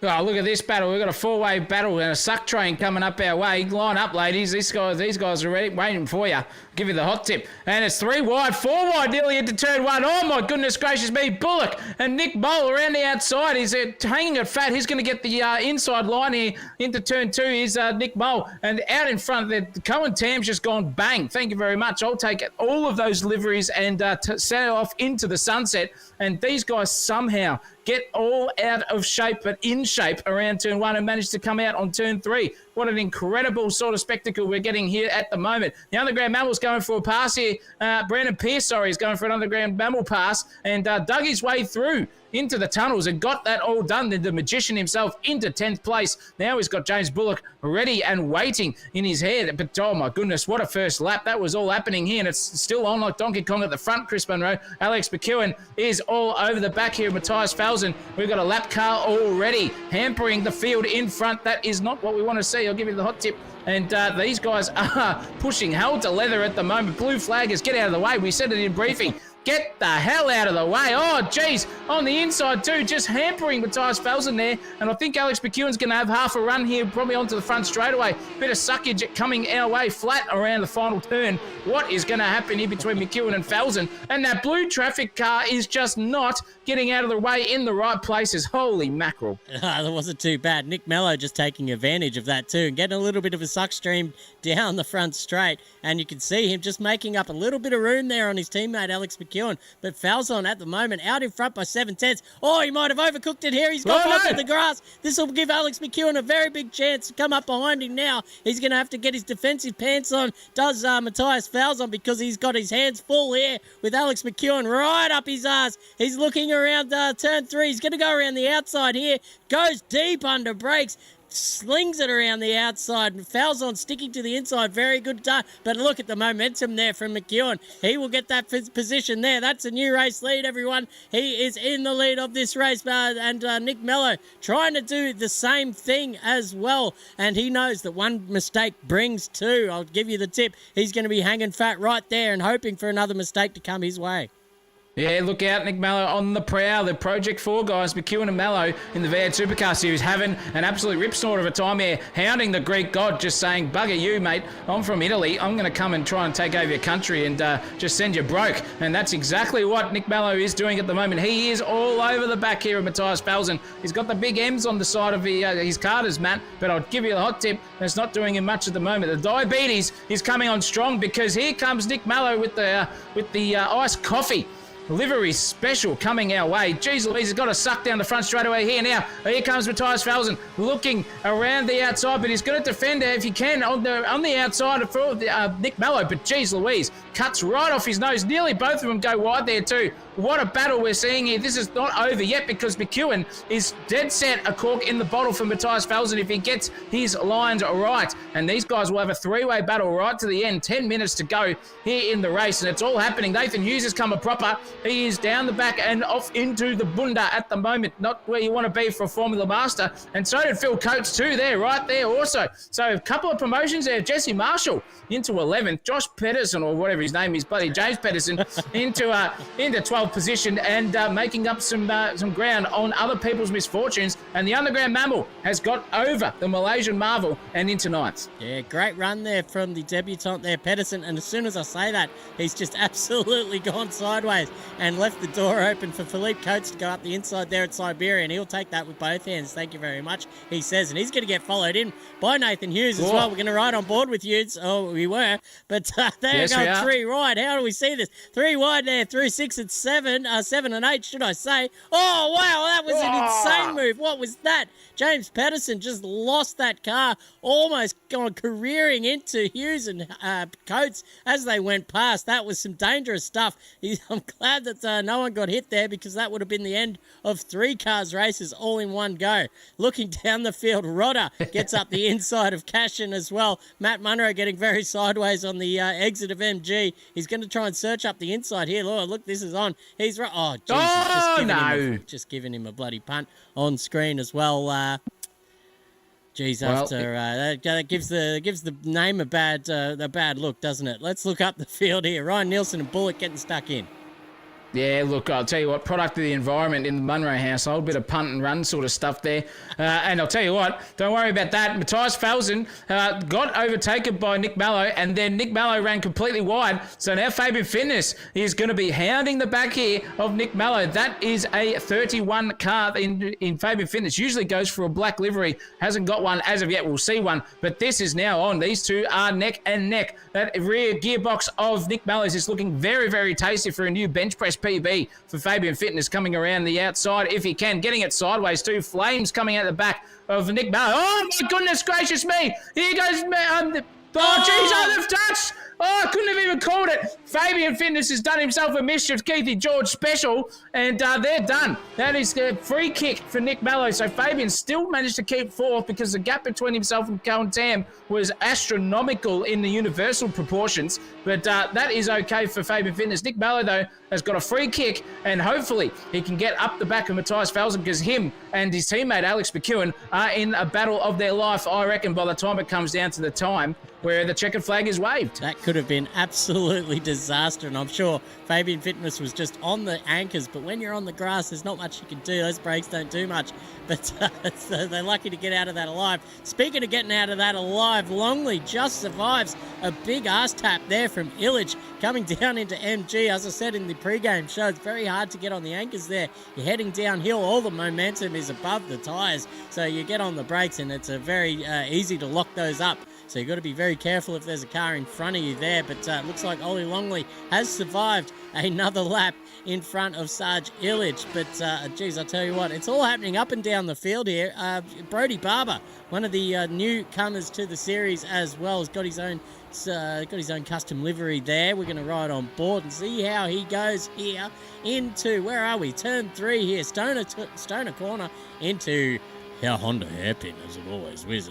B: Oh, look at this battle. We've got a 4-way battle and a suck train coming up our way. Line up, ladies. These guys are ready, waiting for you. Give you the hot tip. And it's 3 wide, 4 wide, nearly into turn 1. Oh, my goodness gracious me. Bullock and Nick Mole around the outside. He's hanging it fat. He's going to get the inside line here into turn 2. Here's Nick Mole. And out in front, the Cohen Tam's just gone bang. Thank you very much. I'll take all of those liveries and set off into the sunset. And these guys somehow get all out of shape, but in shape around turn 1 and manage to come out on turn 3. What an incredible sort of spectacle we're getting here at the moment. The Underground Mammal's going for a pass here. Brandon Pierce, is going for an Underground Mammal pass and dug his way through into the tunnels and got that all done. Then the magician himself into 10th place. Now he's got James Bullock ready and waiting in his head. But oh my goodness, what a first lap. That was all happening here, and it's still on like Donkey Kong at the front, Chris Munro. Alex McEwen is all over the back here. Matthias Falzon, we've got a lap car already hampering the field in front. That is not what we want to see. I'll give you the hot tip. And these guys are pushing hell to leather at the moment. Blue flaggers, get out of the way. We said it in briefing. Get the hell out of the way. Oh, geez. On the inside, too, just hampering Matthias Felsen there. And I think Alex McEwen's going to have half a run here, probably onto the front straightaway. Bit of suckage coming our way, flat around the final turn. What is going to happen here between McEwen and Felsen? And that blue traffic car is just not getting out of the way in the right places. Holy mackerel.
A: That wasn't too bad. Nick Mello just taking advantage of that too and getting a little bit of a suck stream down the front straight. And you can see him just making up a little bit of room there on his teammate Alex McEwen. But Falzon at the moment out in front by 7/10. Oh, he might have overcooked it here. He's gone onto the grass. This will give Alex McEwen a very big chance to come up behind him now. He's going to have to get his defensive pants on, does Matthias Falzon, because he's got his hands full here with Alex McEwen right up his ass. He's looking around turn 3. He's going to go around the outside here. Goes deep under brakes. Slings it around the outside and Falzon sticking to the inside. Very good time. But look at the momentum there from McEwen. He will get that position there. That's a new race lead, everyone. He is in the lead of this race. And Nick Mello trying to do the same thing as well. And he knows that one mistake brings two. I'll give you the tip. He's going to be hanging fat right there and hoping for another mistake to come his way.
B: Yeah, look out, Nick Mello on the prowl. The Project 4 guys, McEwen and Mello in the V8 Supercar Series, having an absolute rip snort of a time here, hounding the Greek god, just saying, bugger you, mate. I'm from Italy. I'm going to come and try and take over your country and just send you broke. And that's exactly what Nick Mello is doing at the moment. He is all over the back here of Matthias Felsen. He's got the big M's on the side of his Carters, Matt, but I'll give you the hot tip. That's not doing him much at the moment. The diabetes is coming on strong because here comes Nick Mello with the iced coffee. Livery special coming our way. Jeez Louise has got to suck down the front straight away here now. Here comes Matthias Felsen looking around the outside, but he's going to defend it if he can on the outside for Nick Mello. But jeez Louise cuts right off his nose. Nearly both of them go wide there too. What a battle we're seeing here. This is not over yet because McEwen is dead set a cork in the bottle for Matthias Felsen if he gets his lines right. And these guys will have a three-way battle right to the end. 10 minutes to go here in the race, and it's all happening. Nathan Hughes has come a proper. He is down the back and off into the bunda at the moment. Not where you want to be for a Formula Master. And so did Phil Coates too there, right there also. So a couple of promotions there. Jesse Marshall into 11th. Josh Pedersen, or whatever his name is, bloody James Pedersen, into 12th position and making up some ground on other people's misfortunes. And the Underground Mammal has got over the Malaysian Marvel and into 9th.
A: Yeah, great run there from the debutant there, Pedersen. And as soon as I say that, he's just absolutely gone sideways and left the door open for Philippe Coates to go up the inside there at Siberia. And he'll take that with both hands. Thank you very much, he says. And he's going to get followed in by Nathan Hughes as well. We're going to ride on board with Hughes. Oh, we were. But there
B: yes,
A: go, 3 wide. How do we see this? 3 wide there, through 6 and 7. 7 and 8, should I say. Oh, wow, that was an insane move. What was that? James Pedersen just lost that car, almost gone careering into Hughes and Coates as they went past. That was some dangerous stuff. I'm glad that no one got hit there because that would have been the end of 3 cars races all in one go. Looking down the field, Rodder gets up the inside of Cashin as well. Matt Munro getting very sideways on the exit of MG. He's going to try and search up the inside here. Look, this is on. He's right. Oh, geez, just giving him a bloody punt on screen as well. That gives the name a bad look, doesn't it? Let's look up the field here. Ryan Nielsen and Bullock getting stuck in.
B: Yeah, look, I'll tell you what, product of the environment in the Munro household, bit of punt and run sort of stuff there. And I'll tell you what, don't worry about that. Matthias Felsen got overtaken by Nick Mello, and then Nick Mello ran completely wide. So now Fabian Fitness is going to be hounding the back here of Nick Mello. That is a 31 car in Fabian Fitness. Usually goes for a black livery. Hasn't got one as of yet. We'll see one. But this is now on. These two are neck and neck. That rear gearbox of Nick Mello's is looking very, very tasty for a new bench press PB for Fabian Fitness coming around the outside if he can, getting it sideways too. Flames coming out the back of Nick Mello. Oh my goodness gracious me! Here goes out of touch. Oh, I couldn't have even called it. Fabian Fitness has done himself a mischief. Keithy George special, and they're done. That is a free kick for Nick Mello. So Fabian still managed to keep 4th because the gap between himself and Cohen Tam was astronomical in the universal proportions. But that is okay for Fabian Fitness. Nick Mello, though, has got a free kick, and hopefully he can get up the back of Matthias Felsen because him and his teammate Alex McEwen are in a battle of their life, I reckon, by the time it comes down to the time where the checkered flag is waved.
A: That could have been absolutely disaster. And I'm sure Fabian Fitness was just on the anchors, but when you're on the grass, there's not much you can do. Those brakes don't do much, but so they're lucky to get out of that alive. Speaking of getting out of that alive, Longley just survives a big arse tap there from Illich coming down into MG. As I said in the pre-game show, it's very hard to get on the anchors there. You're heading downhill, all the momentum is above the tyres, so you get on the brakes and it's very easy to lock those up. So you've got to be very careful if there's a car in front of you there. But it looks like Ollie Longley has survived another lap in front of Sarge Illich. But, geez, I tell you what, it's all happening up and down the field here. Brody Barber, one of the newcomers to the series as well, has got his own custom livery there. We're going to ride on board and see how he goes here into, where are we? Turn 3 here, Stoner corner into our Honda hairpin, as it always was,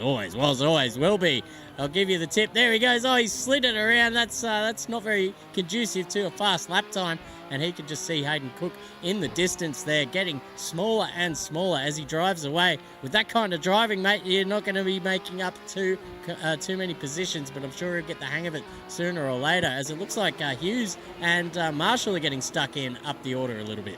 A: always will be. I'll give you the tip. There he goes. Oh, he slid it around. That's not very conducive to a fast lap time. And he can just see Hayden Cook in the distance there, getting smaller and smaller as he drives away. With that kind of driving, mate, you're not going to be making up too many positions, but I'm sure he'll get the hang of it sooner or later, as it looks like Hughes and Marshall are getting stuck in up the order a little bit.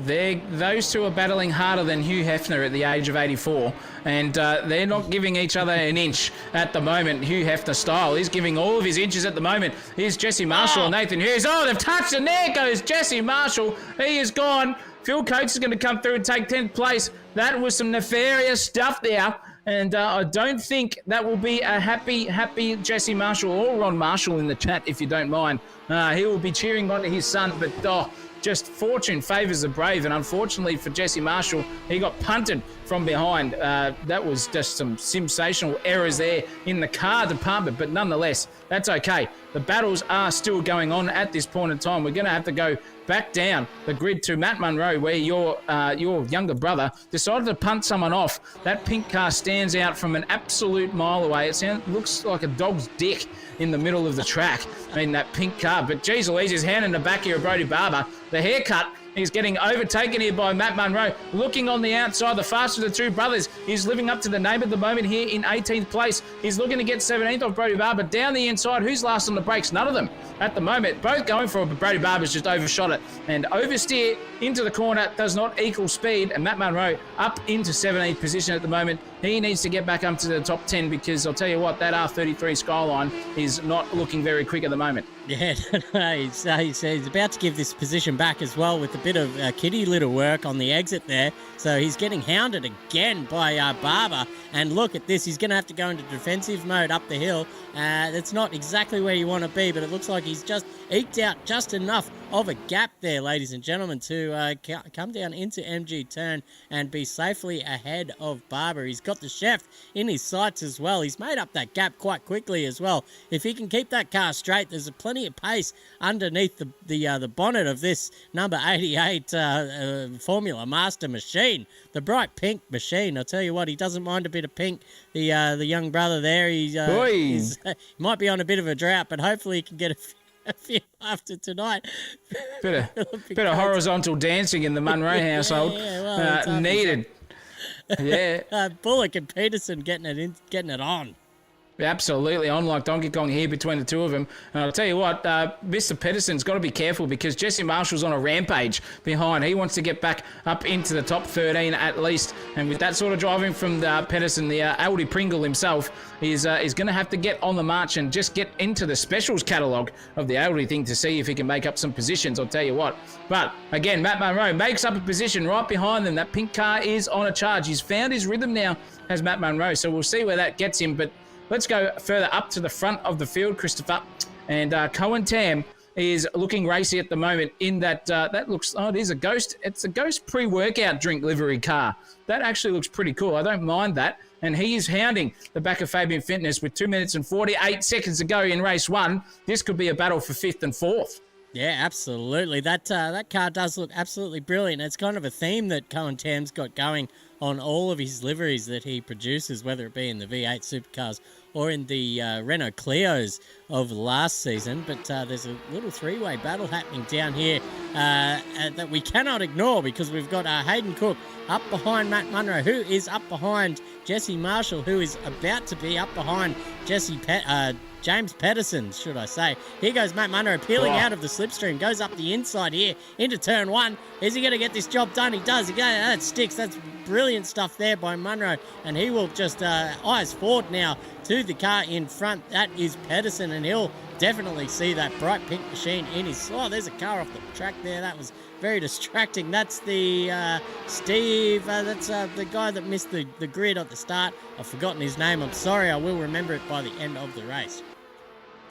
B: Those two are battling harder than Hugh Hefner at the age of 84, and they're not giving each other an inch at the moment, Hugh Hefner style. He's giving all of his inches at the moment. Here's Jesse Marshall and Nathan Hughes. Oh, they've touched, and there goes Jesse Marshall. He is gone. Phil Coates is going to come through and take 10th place. That was some nefarious stuff there. And I don't think that will be a happy Jesse Marshall or Ron Marshall in the chat, if you don't mind. He will be cheering on to his son, but just fortune favours the brave, and unfortunately for Jesse Marshall, he got punted from behind. That was just some sensational errors there in the car department, but nonetheless, that's okay. The battles are still going on at this point in time. We're going to have to go back down the grid to Matt Munro, where your younger brother decided to punt someone off. That pink car stands out from an absolute mile away. It looks like a dog's dick in the middle of the track in that pink car. But geez Louise, his hand in the back here of Brody Barber. The haircut is getting overtaken here by Matt Munro. Looking on the outside, the faster of the two brothers. He's living up to the name at the moment here in 18th place. He's looking to get 17th off Brody Barber. Down the inside, who's last on the brakes? None of them at the moment. Both going for it, but Brody Barber's just overshot it. And oversteer into the corner does not equal speed. And Matt Munro up into 17th position at the moment. He needs to get back up to the top 10, because I'll tell you what, that R33 Skyline is not looking very quick at the moment.
A: Yeah, he's about to give this position back as well with a bit of kitty litter work on the exit there. So he's getting hounded again by Barber. And look at this, he's going to have to go into defensive mode up the hill. That's not exactly where you want to be, but it looks like he's just eked out just enough of a gap there, ladies and gentlemen, to come down into MG turn and be safely ahead of Barber. He's got the chef in his sights as well. He's made up that gap quite quickly as well. If he can keep that car straight, there's plenty of pace underneath the bonnet of this number 88 Formula Master machine, the bright pink machine. I'll tell you what, he doesn't mind a bit of pink. The young brother there, he might be on a bit of a drought, but hopefully he can get a few after tonight.
B: Bit of horizontal dancing in the Munro household.
A: Well,
B: needed. Yeah.
A: Bullock and Peterson getting it on.
B: Absolutely, on like Donkey Kong here between the two of them. And I'll tell you what, Mr. Pedersen's got to be careful, because Jesse Marshall's on a rampage behind. He wants to get back up into the top 13 at least. And with that sort of driving from Pedersen, the Aldi Pringle himself is going to have to get on the march and just get into the specials catalogue of the Aldi thing to see if he can make up some positions, I'll tell you what. But again, Matt Munro makes up a position right behind them. That pink car is on a charge. He's found his rhythm now as Matt Munro, so we'll see where that gets him. But let's go further up to the front of the field, Christopher. And Cohen Tam is looking racy at the moment in that, that looks, it is a Ghost. It's a Ghost pre-workout drink livery car. That actually looks pretty cool. I don't mind that. And he is hounding the back of Fabian Fitness with 2 minutes and 48 seconds to go in race one. This could be a battle for 5th and 4th.
A: Yeah, absolutely. That car does look absolutely brilliant. It's kind of a theme that Cohen Tam's got going on all of his liveries that he produces, whether it be in the V8 supercars or in the Renault Clios of last season. But there's a little three-way battle happening down here that we cannot ignore, because we've got Hayden Cook up behind Matt Munro, who is up behind Jesse Marshall, who is about to be up behind James Pedersen, should I say. Here goes Matt Munro peeling out of the slipstream, goes up the inside here into turn one. Is he going to get this job done? He does. That sticks. That's brilliant stuff there by Munro, and he will just eyes forward now to the car in front. That is Pedersen, and he'll definitely see that bright pink machine in his... Oh, there's a car off the track there. That was very distracting. That's the Steve. That's the guy that missed the grid at the start. I've forgotten his name. I'm sorry. I will remember it by the end of the race.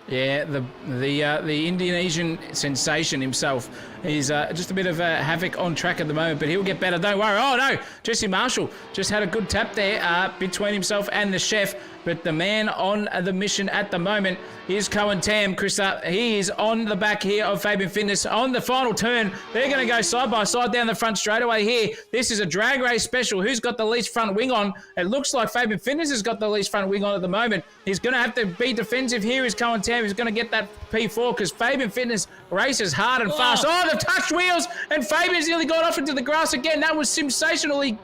B: Yeah, the Indonesian sensation himself. He's just a bit of havoc on track at the moment, but he'll get better. Don't worry. Oh, no. Jesse Marshall just had a good tap there between himself and the chef. But the man on the mission at the moment is Cohen Tam, Krista. He is on the back here of Fabian Fitness on the final turn. They're going to go side by side down the front straightaway here. This is a drag race special. Who's got the least front wing on? It looks like Fabian Fitness has got the least front wing on at the moment. He's going to have to be defensive here. Is Cohen Tam. He's going to get that P4 because Fabian Fitness races hard and fast. Oh, they've touched wheels and Fabian's nearly got off into the grass again. That was sensationally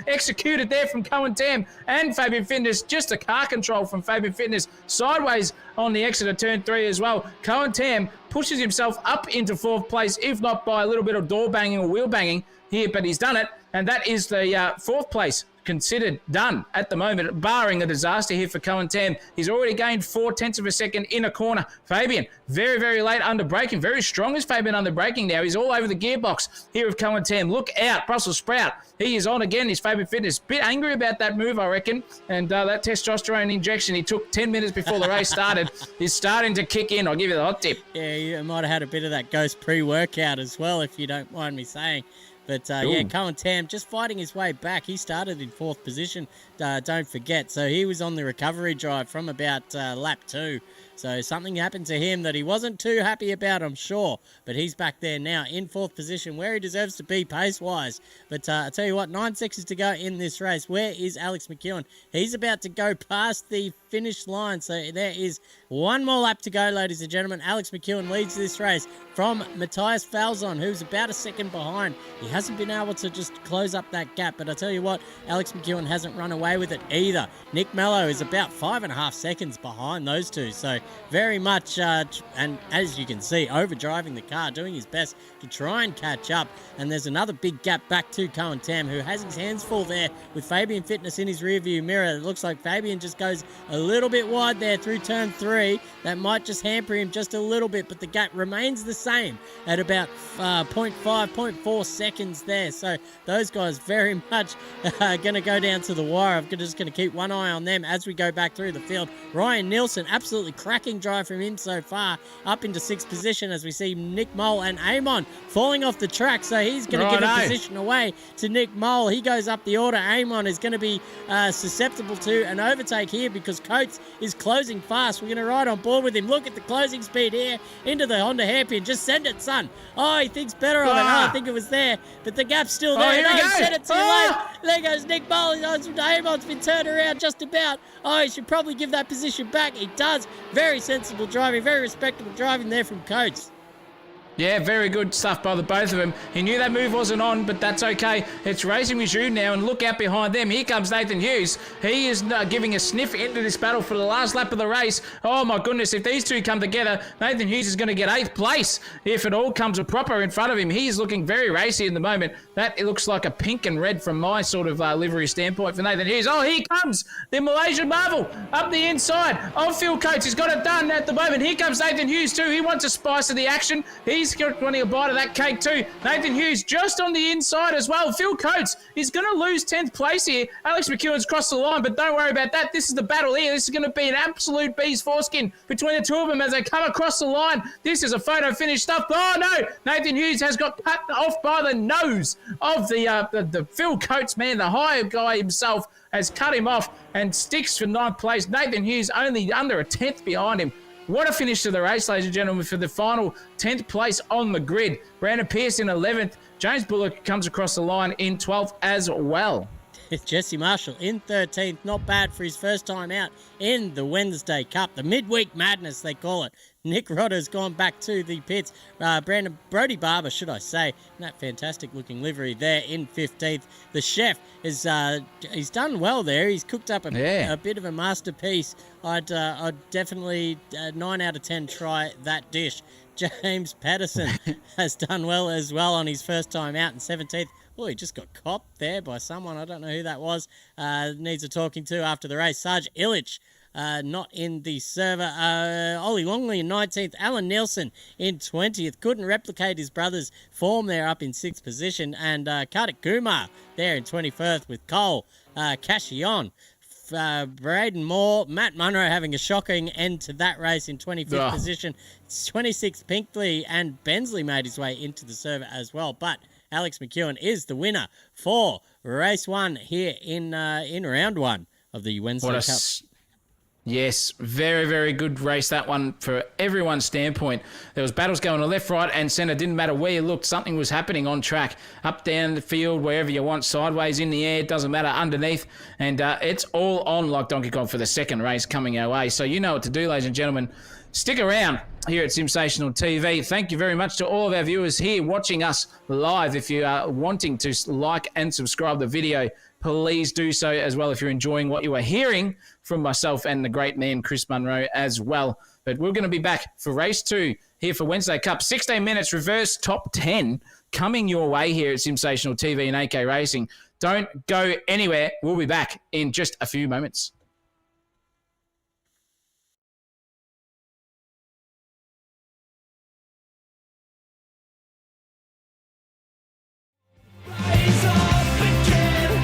B: executed there from Cohen Tam and Fabian Fitness. Just a car control from Fabian Fitness sideways on the exit of turn 3 as well. Cohen Tam pushes himself up into 4th place, if not by a little bit of door banging or wheel banging here, but he's done it, and that is the 4th place considered done at the moment, barring a disaster here for Cohen Tam. He's already gained 0.4 of a second in a corner. Fabian, very, very late under braking. Very strong as Fabian under braking now. He's all over the gearbox here of Cohen Tam. Look out, Brussels Sprout. He is on again. His Fabian Fitness. Bit angry about that move, I reckon. And that testosterone injection he took 10 minutes before the race started is starting to kick in. I'll give you the hot tip.
A: Yeah, you might have had a bit of that ghost pre-workout as well, if you don't mind me saying. But, yeah, Cohen Tam just fighting his way back. He started in 4th position, don't forget. So he was on the recovery drive from about lap 2. So something happened to him that he wasn't too happy about, I'm sure. But he's back there now in 4th position where he deserves to be pace-wise. But I tell you what, 9 seconds to go in this race. Where is Alex McEwen? He's about to go past the finish line. So there is one more lap to go, ladies and gentlemen. Alex McEwen leads this race from Matthias Falzon, who's about a second behind. He hasn't been able to just close up that gap. But I tell you what, Alex McEwen hasn't run away with it either. Nick Mello is about 5.5 seconds behind those two. So very much, and as you can see, overdriving the car, doing his best to try and catch up. And there's another big gap back to Cohen Tam, who has his hands full there with Fabian Fitness in his rearview mirror. It looks like Fabian just goes a little bit wide there through turn 3. That might just hamper him just a little bit, but the gap remains the same at about 0.5, 0.4 seconds there. So those guys very much going to go down to the wire. I'm just going to keep one eye on them as we go back through the field. Ryan Nielsen, absolutely cracking drive from him so far, up into 6th position as we see Nick Mole and Amon falling off the track. So he's going to give a position away to Nick Mole. He goes up the order. Amon is going to be susceptible to an overtake here because Coates is closing fast. We're going to ride on board with him. Look at the closing speed here into the Honda hairpin. Just send it, son. Oh, he thinks better of it. Oh, I think it was there, but the gap's still there.
B: Here we go.
A: Send it to your lane. There goes Nick Mole. Amon's been turned around just about. Oh, he should probably give that position back. He does. Very sensible driving, very respectable driving there from Coates.
B: Yeah, very good stuff by the both of them. He knew that move wasn't on, but that's okay. It's Racing with you now, and look out behind them. Here comes Nathan Hughes. He is giving a sniff into this battle for the last lap of the race. Oh, my goodness, if these two come together, Nathan Hughes is going to get 8th place if it all comes a proper in front of him. He's looking very racy in the moment. That it looks like a pink and red from my sort of livery standpoint for Nathan Hughes. Oh, here comes the Malaysian Marvel up the inside of Phil Coates. He's got it done at the moment. Here comes Nathan Hughes too. He wants a spice of the action. He's wanting a bite of that cake too. Nathan Hughes just on the inside as well. Phil Coates is going to lose 10th place here. Alex McEwen's crossed the line, but don't worry about that. This is the battle here. This is going to be an absolute bee's foreskin between the two of them as they come across the line. This is a photo finish stuff. Oh no! Nathan Hughes has got cut off by the nose of the Phil Coates man. The higher guy himself has cut him off and sticks for 9th place. Nathan Hughes only under a 10th behind him. What a finish to the race, ladies and gentlemen, for the final 10th place on the grid. Brandon Pierce in 11th. James Bullock comes across the line in 12th as well.
A: Jesse Marshall in 13th. Not bad for his first time out in the Wednesday Cup. The midweek madness, they call it. Nick Rodder's gone back to the pits. Brody Barber, should I say, in that fantastic-looking livery there in 15th. The chef is he's done well there. He's cooked up a bit of a masterpiece. I'd definitely 9 out of 10 try that dish. James Patterson has done well as well on his first time out in 17th. Oh, he just got copped there by someone. I don't know who that was. Needs a talking to after the race. Sarge Illich, not in the server. Ollie Longley in 19th. Alan Nielsen in 20th. Couldn't replicate his brother's form there up in 6th position. And Kartik Kumar there in 21st with Cole. Cashion. Braden Moore, Matt Munro having a shocking end to that race in 25th position. 26th Pinkley, and Bensley made his way into the server as well. But Alex McEwen is the winner for race 1 here in round 1 of the Wednesday Cup.
B: Yes, very, very good race, that one, for everyone's standpoint. There was battles going to left, right and centre. Didn't matter where you looked, something was happening on track. Up, down the field, wherever you want, sideways, in the air, it doesn't matter, underneath. And it's all on like Donkey Kong for the second race coming our way. So you know what to do, ladies and gentlemen. Stick around here at Sensational TV. Thank you very much to all of our viewers here watching us live. If you are wanting to like and subscribe the video, please do so as well if you're enjoying what you are hearing from myself and the great man Chris Munro as well. But we're going to be back for race 2 here for Wednesday Cup. 16 minutes reverse top 10 coming your way here at Sensational TV and AK Racing. Don't go anywhere. We'll be back in just a few moments.
C: Rise up again.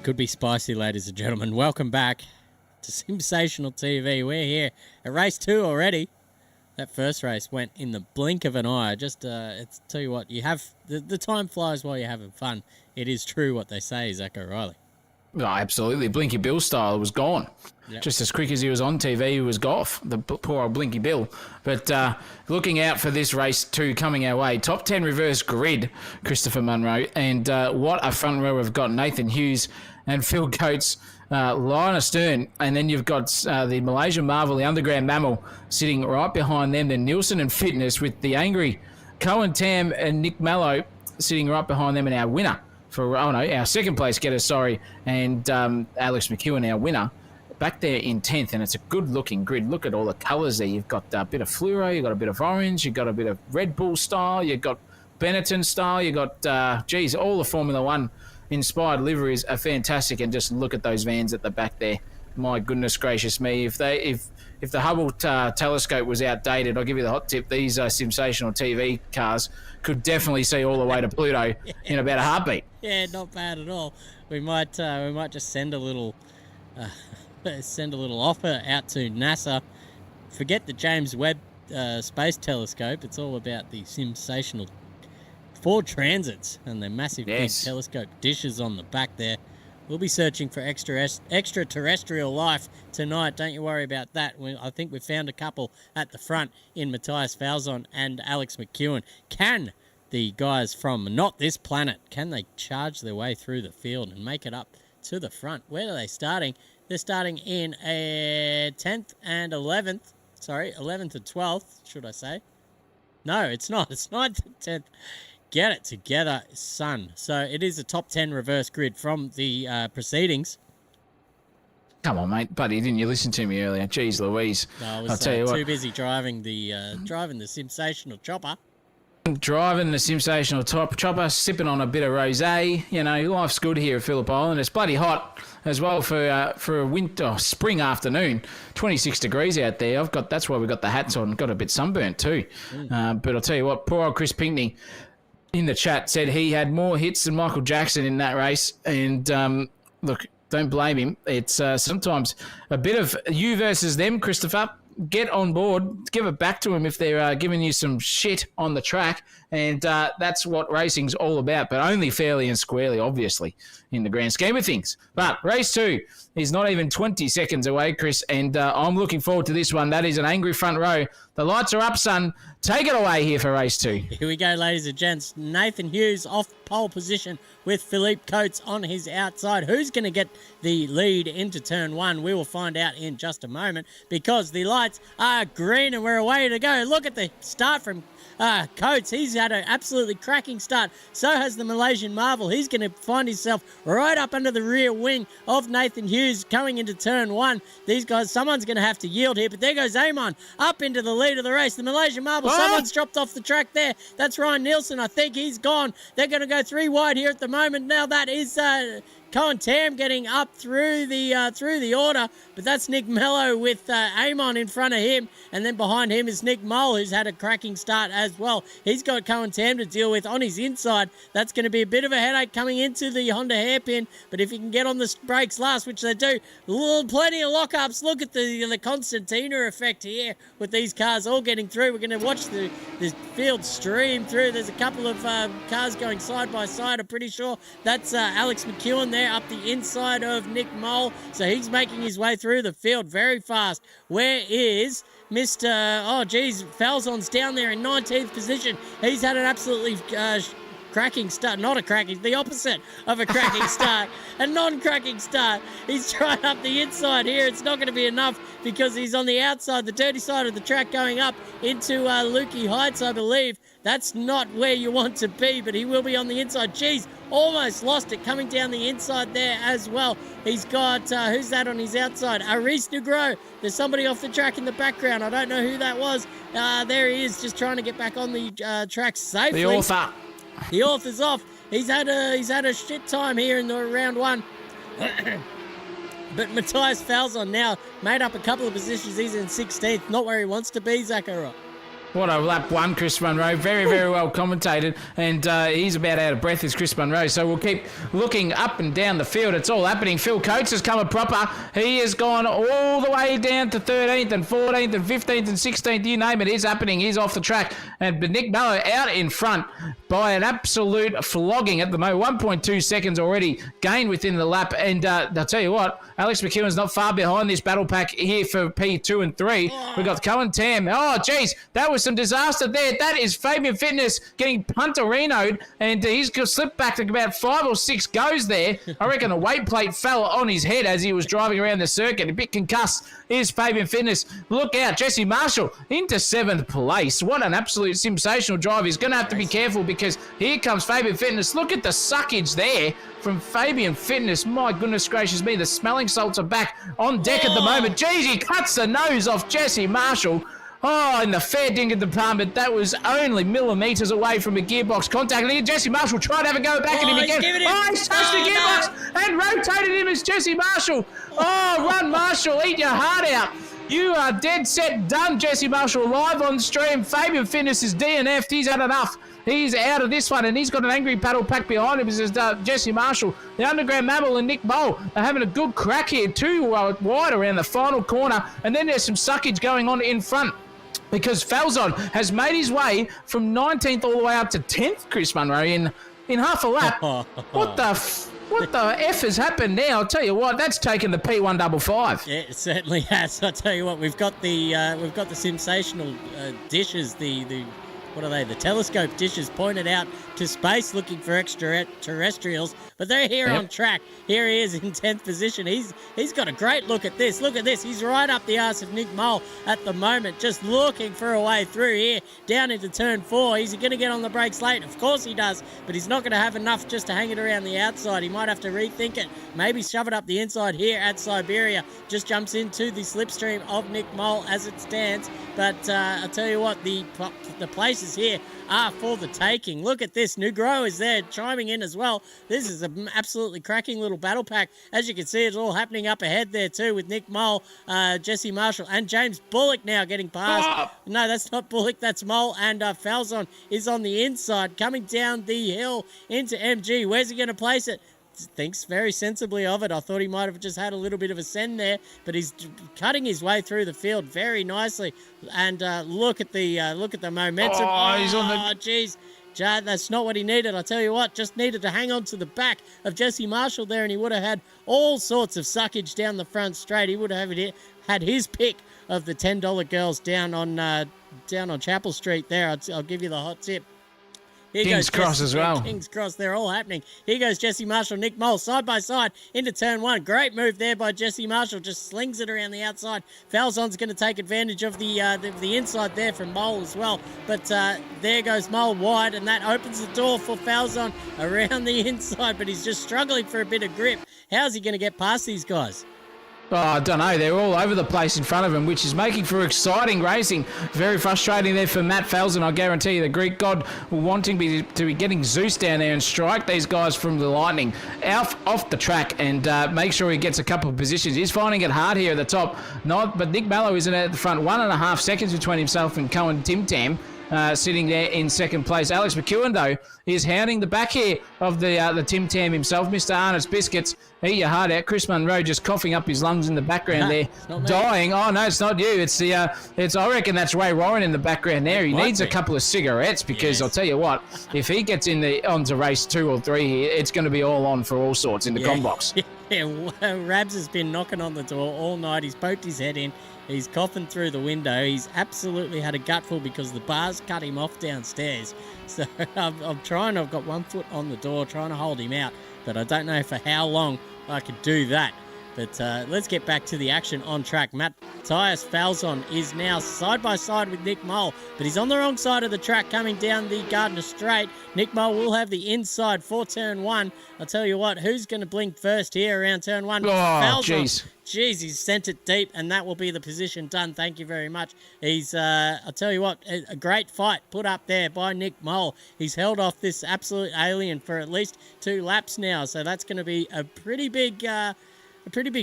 A: Could be spicy, ladies and gentlemen. Welcome back to Sensational TV. We're here at race 2 already. That first race went in the blink of an eye. Just, it's tell you what, you have the time flies while you're having fun. It is true what they say, Zach O'Reilly.
B: Oh, absolutely. Blinky Bill style was gone.
A: Yep.
B: Just as quick as he was on TV, he was off. The poor old Blinky Bill. But looking out for this race 2 coming our way. Top 10 reverse grid, Christopher Munro. And what a front row we've got. Nathan Hughes and Phil Coates lying astern. And then you've got the Malaysian Marvel, the Underground Mammal, sitting right behind them. Then Nielsen and Fitness with the angry Cohen Tam and Nick Mallow sitting right behind them, and our winner. Our second place getter, and Alex McEwen, our winner, back there in 10th, and it's a good-looking grid. Look at all the colours there. You've got a bit of fluoro, you've got a bit of orange, you've got a bit of Red Bull style, you've got Benetton style, you've got, all the Formula One inspired liveries are fantastic, and just look at those vans at the back there. My goodness gracious me. If the Hubble telescope was outdated, I'll give you the hot tip, these sensational TV cars could definitely see all the way to Pluto in about a heartbeat.
A: Yeah, not bad at all. We might just send a little offer out to NASA. Forget the James Webb Space Telescope. It's all about the sensational Ford Transits and their massive big telescope dishes on the back there. We'll be searching for extraterrestrial life tonight. Don't you worry about that. I think we've found a couple at the front in Matthias Falzon and Alex McEwen. Can the guys from Not This Planet, can they charge their way through the field and make it up to the front? Where are they starting? They're starting in 10th and 11th. Sorry, 11th and 12th, should I say. No, it's not. It's 9th and 10th. Get it together, son. So it is a top 10 reverse grid from the proceedings.
B: Come on, mate. Buddy, didn't you listen to me earlier? Jeez Louise.
A: No, I was
B: I'll tell you
A: too
B: what.
A: busy driving the sensational chopper.
B: Driving the sensational chopper, sipping on a bit of rosé. You know, life's good here at Phillip Island. It's bloody hot as well for a spring afternoon. 26 degrees out there. That's why we got the hats on. Got a bit sunburnt too. But I'll tell you what, poor old Chris Pinkney in the chat said he had more hits than Michael Jackson in that race. And look, don't blame him. It's sometimes a bit of you versus them, Christopher. Get on board, give it back to them if they're giving you some shit on the track, and that's what racing's all about, but only fairly and squarely, obviously, in the grand scheme of things. But race 2 is not even 20 seconds away, Chris, and I'm looking forward to this one. That is an angry front row. The lights are up, son. Take it away here for race 2.
A: Here we go, ladies and gents. Nathan Hughes off pole position with Phillip Coates on his outside. Who's going to get the lead into turn 1? We will find out in just a moment, because the lights are green and we're away to go. Look at the start from Coates. He's had an absolutely cracking start. So has the Malaysian Marvel. He's going to find himself right up under the rear wing of Nathan Hughes coming into turn 1. These guys, someone's going to have to yield here, but there goes Amon up into the lead of the race. The Malaysian Marvel, someone's dropped off the track there. That's Ryan Nielsen. I think he's gone. They're going to go 3 wide here at the moment. Now that is Cohen Tam getting up through the order, but that's Nick Mello with Amon in front of him, and then behind him is Nick Mole, who's had a cracking start as well. He's got Cohen Tam to deal with on his inside. That's going to be a bit of a headache coming into the Honda hairpin, but if he can get on the brakes last, which they do, plenty of lockups. Look at the Constantina effect here with these cars all getting through. We're going to watch the field stream through. There's a couple of cars going side by side. I'm pretty sure that's Alex McEwen there up the inside of Nick Mole. So he's making his way through the field very fast. Where is Mr. Falzon's down there in 19th position. He's had an absolutely cracking start. Not a cracking, the opposite of a cracking start. A non-cracking start. He's trying up the inside here. It's not going to be enough because he's on the outside, the dirty side of the track, going up into Lukey Heights, I believe. That's not where you want to be, but he will be on the inside. Jeez, almost lost it coming down the inside there as well. He's got, who's that on his outside? Aris Negro. There's somebody off the track in the background. I don't know who that was. There he is, just trying to get back on the track safely.
B: The author.
A: The author's off. He's had a shit time here in the round 1. But Matthias Falzon now made up a couple of positions. He's in 16th, not where he wants to be, Zachary.
B: What a lap one, Chris Munro. Very, very well commentated. And he's about out of breath as Chris Munro. So we'll keep looking up and down the field. It's all happening. Phil Coates has come a proper. He has gone all the way down to 13th and 14th and 15th and 16th. You name it. It's happening. He's off the track. And Nick Mallow out in front by an absolute flogging at the moment. 1.2 seconds already gained within the lap. And I'll tell you what, Alex McEwen's not far behind this battle pack here for P2 and 3. We've got Cohen Tam. Oh, geez, that was some disaster there. That is Fabian Fitness getting punterinoed, and he's slipped back to about 5 or 6 goes there. I reckon a weight plate fell on his head as he was driving around the circuit. A bit concussed is Fabian Fitness. Look out, Jesse Marshall into 7th place. What an absolute sensational drive. He's going to have to be careful because here comes Fabian Fitness. Look at the suckage there from Fabian Fitness. My goodness gracious me, the smelling salts are back on deck at the moment. Geez, he cuts the nose off Jesse Marshall. Oh, in the fair dinkum department, that was only millimetres away from a gearbox contact. And here Jesse Marshall tried to have a go back at him again. He's touched the gearbox and rotated him as Jesse Marshall. Oh, run Marshall, eat your heart out. You are dead set done, Jesse Marshall, live on stream. Fabian Fitness is DNF'd. He's had enough. He's out of this one, and he's got an angry paddle pack behind him. This is Jesse Marshall. The Underground Mammal and Nick Bowl are having a good crack here. 2 wide around the final corner, and then there's some suckage going on in front, because Falzon has made his way from 19th all the way up to 10th, Chris Munro, in half a lap. What the F has happened now? I'll tell you what, that's taken the P155.
A: Yeah, it certainly has. I'll tell you what, we've got the sensational dishes, the what are they? The telescope dishes pointed out to space looking for extraterrestrials, but they're here on track. Here he is in 10th position. He's got a great look at this. Look at this. He's right up the arse of Nick Mole at the moment, just looking for a way through here, down into turn 4. Is he going to get on the brakes late? Of course he does, but he's not going to have enough just to hang it around the outside. He might have to rethink it. Maybe shove it up the inside here at Siberia. Just jumps into the slipstream of Nick Mole as it stands. But I'll tell you what, the places here are for the taking. Look at this. Nugro is there chiming in as well. This is an absolutely cracking little battle pack. As you can see, it's all happening up ahead there too with Nick Mole, Jesse Marshall, and James Bullock now getting past. No, that's not Bullock, that's Mole, and Falzon is on the inside coming down the hill into MG. Where's he going to place it? Thinks very sensibly of it. I thought he might have just had a little bit of a send there, but he's cutting his way through the field very nicely. And look at the momentum.
B: He's on the.
A: Geez. That's not what he needed. I tell you what, just needed to hang on to the back of Jesse Marshall there, and he would have had all sorts of suckage down the front straight. He would have had his pick of the $10 girls down on Chapel Street there. I'll give you the hot tip. Here
B: King's Cross as well.
A: King's Cross, they're all happening. Here goes Jesse Marshall, Nick Mole, side by side into turn 1. Great move there by Jesse Marshall, just slings it around the outside. Falzon's going to take advantage of the inside there from Mole as well. But there goes Mole wide, and that opens the door for Falzon around the inside, but he's just struggling for a bit of grip. How's he going to get past these guys?
B: Oh, I don't know. They're all over the place in front of him, which is making for exciting racing. Very frustrating there for Matt Falzon. I guarantee you the Greek god wanting to be getting Zeus down there and strike these guys from the lightning off the track and make sure he gets a couple of positions. He's finding it hard here at the top. But Nick Mallow isn't at the front. 1.5 seconds between himself and Cohen Tim Tam. Sitting there in second place. Alex McEwen, though, is hounding the back here of the Tim Tam himself. Mr. Arnott's Biscuits, eat your heart out. Chris Munro just coughing up his lungs in the background there, dying. Oh, no, it's not you. It's I reckon that's Ray Warren in the background there. He needs a couple of cigarettes because I'll tell you what, if he gets onto race 2 or 3 here, it's going to be all on for all sorts in the combox.
A: Yeah, Rabs has been knocking on the door all night. He's poked his head in. He's coughing through the window. He's absolutely had a gutful because the bars cut him off downstairs. So I'm trying. I've got one foot on the door trying to hold him out, but I don't know for how long I could do that. But let's get back to the action on track. Matthias Falzon is now side by side with Nick Mole, but he's on the wrong side of the track coming down the Gardner Straight. Nick Mole will have the inside for turn 1. I'll tell you what, who's going to blink first here around turn 1?
B: Oh,
A: Falzon. Jeez, he's sent it deep, and that will be the position done. Thank you very much. He's, I'll tell you what, a great fight put up there by Nick Mole. He's held off this absolute alien for at least 2 laps now, so that's going to be a pretty big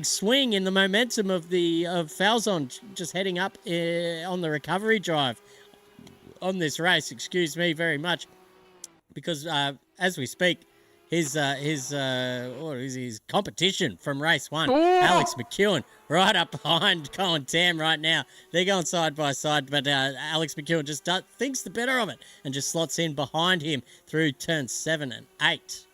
A: swing in the momentum of Falzon just heading up on the recovery drive. on this race. Excuse me very much, because as we speak, his competition from race 1, Alex McEwen, right up behind Colin Tam right now. They're going side by side, but Alex McEwen just thinks the better of it and just slots in behind him through turns 7 and 8.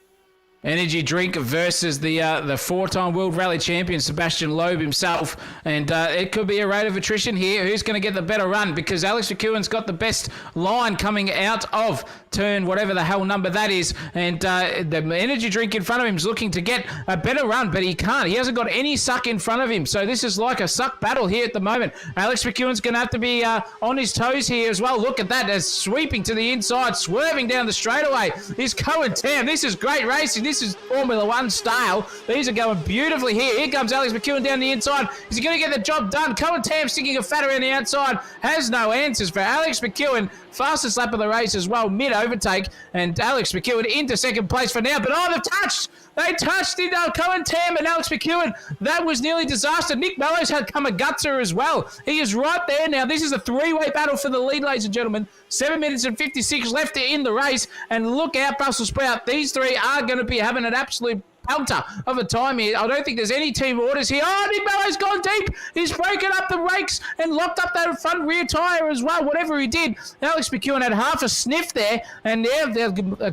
B: Energy drink versus the four-time World Rally Champion, Sebastian Loeb himself. And it could be a rate of attrition here. Who's going to get the better run? Because Alex McEwen's got the best line coming out of turn, whatever the hell number that is. And the energy drink in front of him is looking to get a better run, but he can't. He hasn't got any suck in front of him. So this is like a suck battle here at the moment. Alex McEwen's going to have to be on his toes here as well. Look at that. As sweeping to the inside, swerving down the straightaway is Cohen Tam. This is great racing. This is Formula One style. These are going beautifully here. Here comes Alex McEwen down the inside. Is he going to get the job done? Cohen Tam sticking a fat around the outside. Has no answers for Alex McEwen. Fastest lap of the race as well, mid-overtake. And Alex McEwen into second place for now. But they've touched. They touched it. Cohen Tam and Alex McEwen. That was nearly disaster. Nick Mellow's had come a gutser as well. He is right there now. This is a three-way battle for the lead, ladies and gentlemen. 7 minutes and 56 left in the race. And look out, Brussels Sprout. These three are going to be having an absolute pelter of a time here. I don't think there's any team orders here. Oh, Nick Mellow's gone deep. He's broken up the rakes and locked up that front rear tyre as well. Whatever he did, Alex McEwen had half a sniff there. And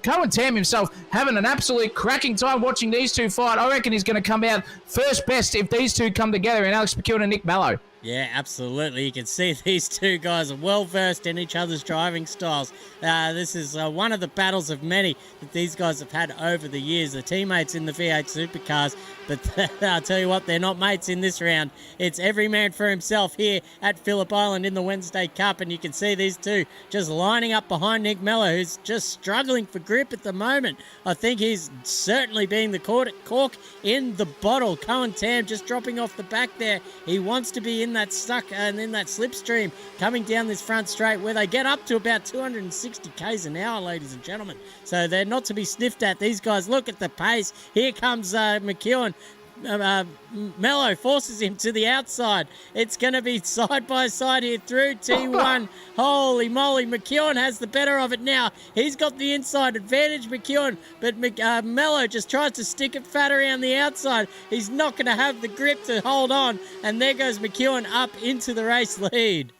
B: Cohen Tam himself having an absolute cracking time watching these two fight. I reckon he's going to come out first best if these two come together, and Alex McEwen and Nick Mellow.
A: Yeah, absolutely. You can see these two guys are well versed in each other's driving styles. This is one of the battles of many that these guys have had over the years. The teammates in the V8 supercars, but I'll tell you what, they're not mates in this round. It's every man for himself here at Phillip Island in the Wednesday Cup, and you can see these two just lining up behind Nick Mello, who's just struggling for grip at the moment. I think he's certainly being the cork in the bottle. Cohen Tam just dropping off the back there. He wants to be in that stuck and in that slipstream coming down this front straight where they get up to about 260 k's an hour, ladies and gentlemen. So they're not to be sniffed at. These guys, look at the pace. Here comes McEwen. Mello forces him to the outside. It's going to be side by side here through T1. Holy moly, McEwen has the better of it now. He's got the inside advantage, McEwen, but Mello just tries to stick it fat around the outside. He's not going to have the grip to hold on, and there goes McEwen up into the race lead.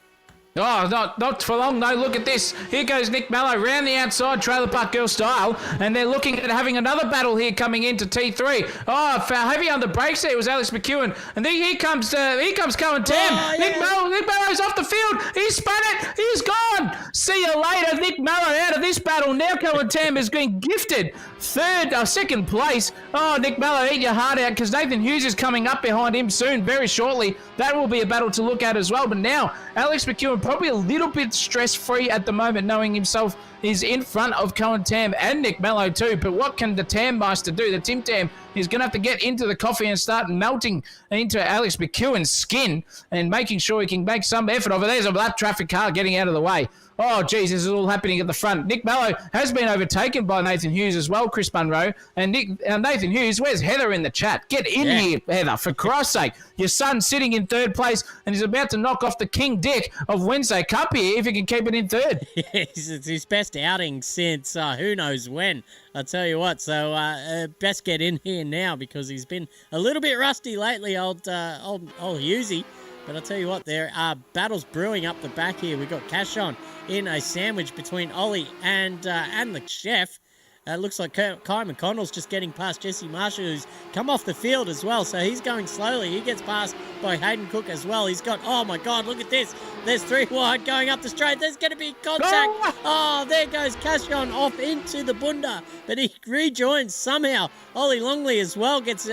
B: Oh, not for long, no. Look at this. Here goes Nick Mello round the outside, Trailer Park Girl style, and they're looking at having another battle here coming into T3. Oh, heavy on the brakes there was Alex McEwen, and then here comes Cohen Tam.
A: Oh, yeah.
B: Nick Mello's off the field. He spun it. He's gone. See you later, Nick Mello out of this battle. Now Cohen Tam has been gifted second place. Oh, Nick Mello, eat your heart out, because Nathan Hughes is coming up behind him soon, very shortly. That will be a battle to look at as well. But now Alex McEwen probably a little bit stress-free at the moment, knowing himself is in front of Cohen Tam and Nick Mello too. But what can the Tam Master do? The Tim Tam is going to have to get into the coffee and start melting into Alex McEwen's skin and making sure he can make some effort of it. There's a black traffic car getting out of the way. Oh, geez, this is all happening at the front. Nick Mello has been overtaken by Nathan Hughes as well, Chris Munro. And Nathan Hughes, where's Heather in the chat? Get in here, Heather, for Christ's sake. Your son's sitting in third place and he's about to knock off the King Dick of Wednesday Cup here if he can keep it in third.
A: It's his best outing since who knows when. I'll tell you what, so best get in here now because he's been a little bit rusty lately, old Hughesy. But I'll tell you what, there are battles brewing up the back here. We've got Cash on in a sandwich between Ollie and the chef. Looks like Kai McConnell's just getting past Jesse Marshall, who's come off the field as well. So he's going slowly. He gets passed by Hayden Cook as well. He's got, oh my God, look at this. There's three wide going up the straight. There's going to be contact. Oh, there goes Cashon off into the bunda. But he rejoins somehow. Ollie Longley as well gets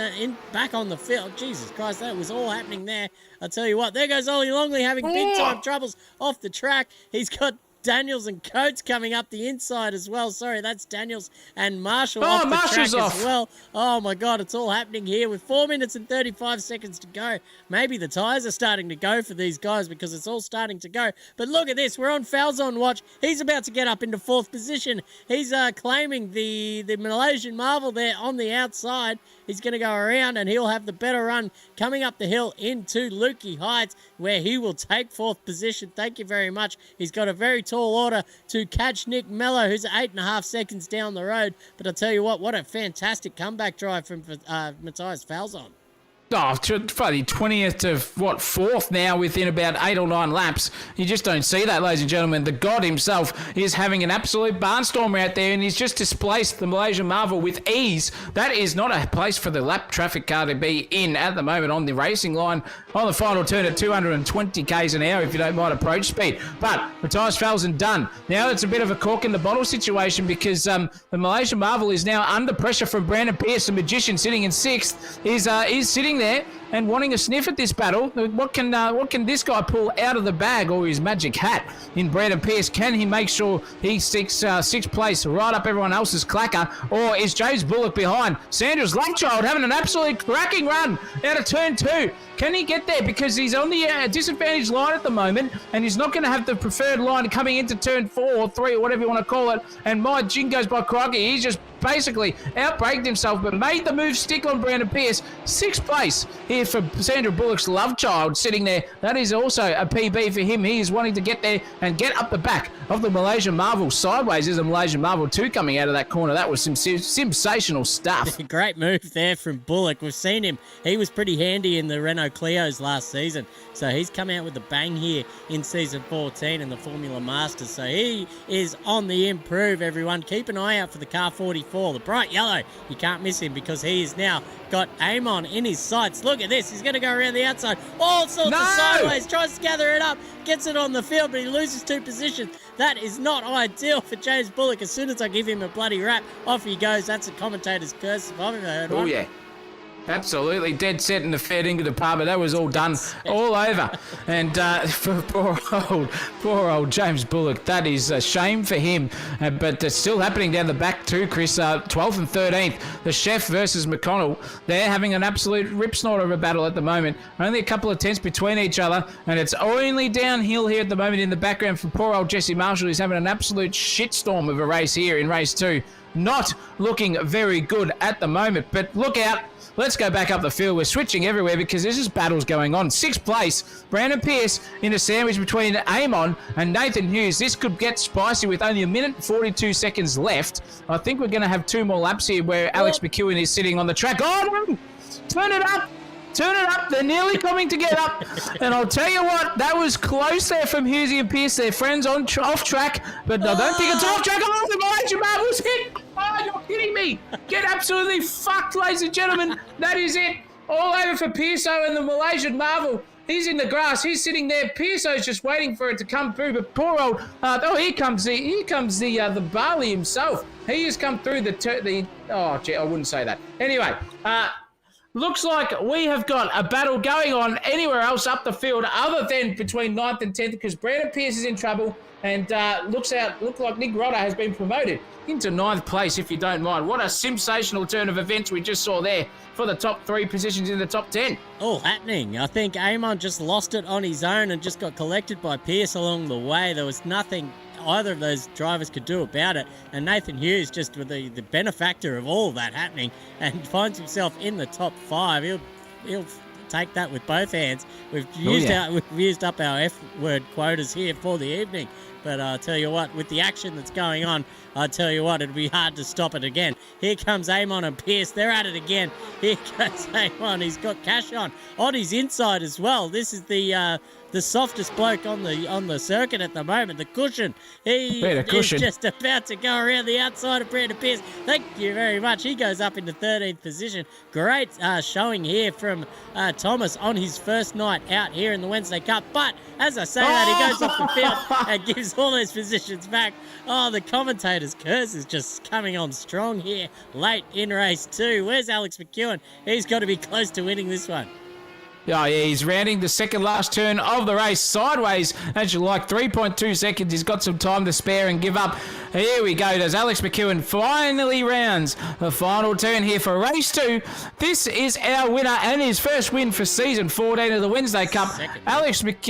A: back on the field. Jesus Christ, that was all happening there. I'll tell you what, there goes Ollie Longley having big time troubles off the track. He's got Daniels and Coates coming up the inside as well. Sorry, that's Daniels and Marshall off the track as well. Oh my God, it's all happening here with 4 minutes and 35 seconds to go. Maybe the tyres are starting to go for these guys because it's all starting to go. But look at this, we're on Falzon watch. He's about to get up into fourth position. He's claiming the Malaysian Marvel there on the outside. He's going to go around and he'll have the better run coming up the hill into Lukey Heights where he will take fourth position. Thank you very much. He's got a very tall tall order to catch Nick Mello, who's 8.5 seconds down the road. But I'll tell you what a fantastic comeback drive from Matthias Falzon.
B: Oh, funny, 20th to, 4th now within about 8 or 9 laps. You just don't see that, ladies and gentlemen. The God himself is having an absolute barnstormer out there, and he's just displaced the Malaysian Marvel with ease. That is not a place for the lap traffic car to be in at the moment on the racing line. On the final turn at 220 k's an hour, if you don't mind approach speed. But Matthias Falzon done. Now it's a bit of a cork in the bottle situation because the Malaysian Marvel is now under pressure from Brandon Pierce, the magician sitting in 6th. Is sitting there and wanting a sniff at this battle. What can this guy pull out of the bag or his magic hat in Brandon Pierce? Can he make sure he sticks 6th place right up everyone else's clacker, or is James Bullock behind? Sandra's Luckchild having an absolute cracking run out of turn 2. Can he get there? Because he's on the disadvantaged line at the moment, and he's not going to have the preferred line coming into turn 4 or 3 or whatever you want to call it. And my gin goes by crikey. He's just basically outbraked himself, but made the move stick on Brandon Pierce. 6th place here for Sandra Bullock's love child sitting there. That is also a PB for him. He is wanting to get there and get up the back of the Malaysian Marvel. Sideways is a Malaysian Marvel 2 coming out of that corner. That was some sensational stuff.
A: Great move there from Bullock. We've seen him. He was pretty handy in the Renault Clios last season. So he's come out with a bang here in season 14 in the Formula Masters. So he is on the improve, everyone. Keep an eye out for the car 44, the bright yellow. You can't miss him because he has now got Amon in his sights. Look at this. He's going to go around the outside. All sorts of sideways. Tries to gather it up. Gets it on the field, but he loses 2 positions. That is not ideal for James Bullock. As soon as I give him a bloody rap, off he goes. That's a commentator's curse if I've ever heard one.
B: Oh, yeah. Absolutely, dead set in the fair dinkum department. That was all done, all over. And for poor old James Bullock, that is a shame for him. But it's still happening down the back too, Chris. 12th and 13th, the Chef versus McConnell. They're having an absolute rip snort of a battle at the moment. Only a couple of tenths between each other, and it's only downhill here at the moment in the background for poor old Jesse Marshall, who's having an absolute shitstorm of a race here in race 2. Not looking very good at the moment, but look out. Let's go back up the field. We're switching everywhere because there's just battles going on. 6th place, Brandon Pierce in a sandwich between Amon and Nathan Hughes. This could get spicy with only 1 minute 42 seconds left. I think we're going to have 2 more laps here where Alex McEwen is sitting on the track. Oh, no! Turn it up! Turn it up. They're nearly coming together. And I'll tell you what, that was close there from Hughesy and Pierce. They're friends on off track, but I don't think it's off track. Oh, the Malaysian Marvel's hit. Oh, you're kidding me. Get absolutely fucked, ladies and gentlemen. That is it. All over for Pearso and the Malaysian Marvel. He's in the grass. He's sitting there. Pearso's just waiting for it to come through. But poor old, here comes the Barley himself. He has come through oh, gee, I wouldn't say that. Anyway, looks like we have got a battle going on anywhere else up the field other than between 9th and 10th because Brandon Pierce is in trouble and looks like Nick Rodder has been promoted into 9th place, if you don't mind. What a sensational turn of events we just saw there for the top 3 positions in the top 10.
A: All happening. I think Amon just lost it on his own and just got collected by Pierce along the way. There was nothing either of those drivers could do about it, and Nathan Hughes just with the benefactor of all that happening and finds himself in the top 5. He'll take that with both hands. We've used up our F-word quotas here for the evening, but I'll tell you what, with the action that's going on, I'll tell you what, it'd be hard to stop it again. Here comes Amon and Pierce. They're at it again. Here goes Amon. He's got cash on his inside as well. This is the softest bloke on the circuit at the moment, the Cushion. He is just about to go around the outside of Brandon Pierce. Thank you very much. He goes up into 13th position. Great showing here from Thomas on his first night out here in the Wednesday Cup. But as I say that, he goes off the field and gives all those positions back. Oh, the commentator's curse is just coming on strong here late in race 2. Where's Alex McEwen? He's got to be close to winning this one.
B: Oh, yeah, he's rounding the second last turn of the race sideways, as you like, 3.2 seconds. He's got some time to spare and give up. Here we go. Does Alex McEwen finally rounds the final turn here for race 2. This is our winner and his first win for season 14 of the Wednesday Cup.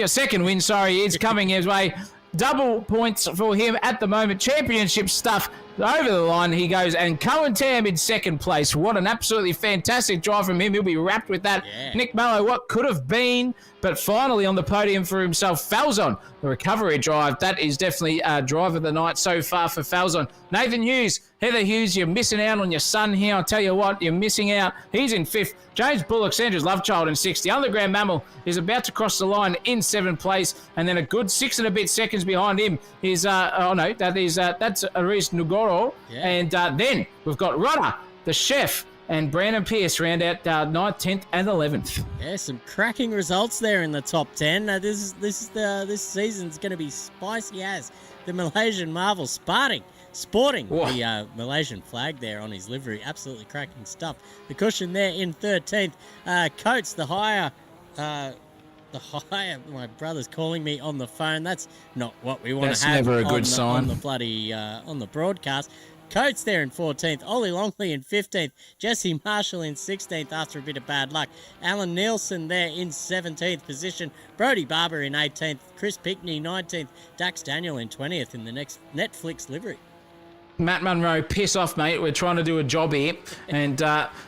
B: Second win, is coming his way. Double points for him at the moment. Championship stuff Over the line he goes, and Cohen Tam in second place. What an absolutely fantastic drive from him. He'll be wrapped with that.
A: Yeah.
B: Nick Mallow, what could have been, but finally on the podium for himself. Falzon, the recovery drive. That is definitely a drive of the night so far for Falzon. Nathan Hughes, Heather Hughes, you're missing out on your son here. I'll tell you what, you're missing out. He's in 5th. James Bullock, Sandra's love child, in 6th. The Underground Mammal is about to cross the line in 7th place, and then a good 6 and a bit seconds behind him is, that's Aris Nugoro.
A: Yeah.
B: And then we've got Rudder, the chef, and Brandon Pierce round out 9th, 10th, and 11th.
A: Yeah, some cracking results there in the top 10. This season's going to be spicy as the Malaysian Marvel sporting the Malaysian flag there on his livery. Absolutely cracking stuff. The cushion there in 13th. Coates, the higher. My brother's calling me on the phone. That's not what we want to have.
B: That's never a good
A: on
B: sign.
A: On the broadcast. Coates there in 14th, Ollie Longley in 15th, Jesse Marshall in 16th after a bit of bad luck, Alan Nielsen there in 17th position, Brody Barber in 18th, Chris Pickney 19th, Dax Daniel in 20th in the next Netflix livery.
B: Matt Munro, piss off, mate. We're trying to do a job here, and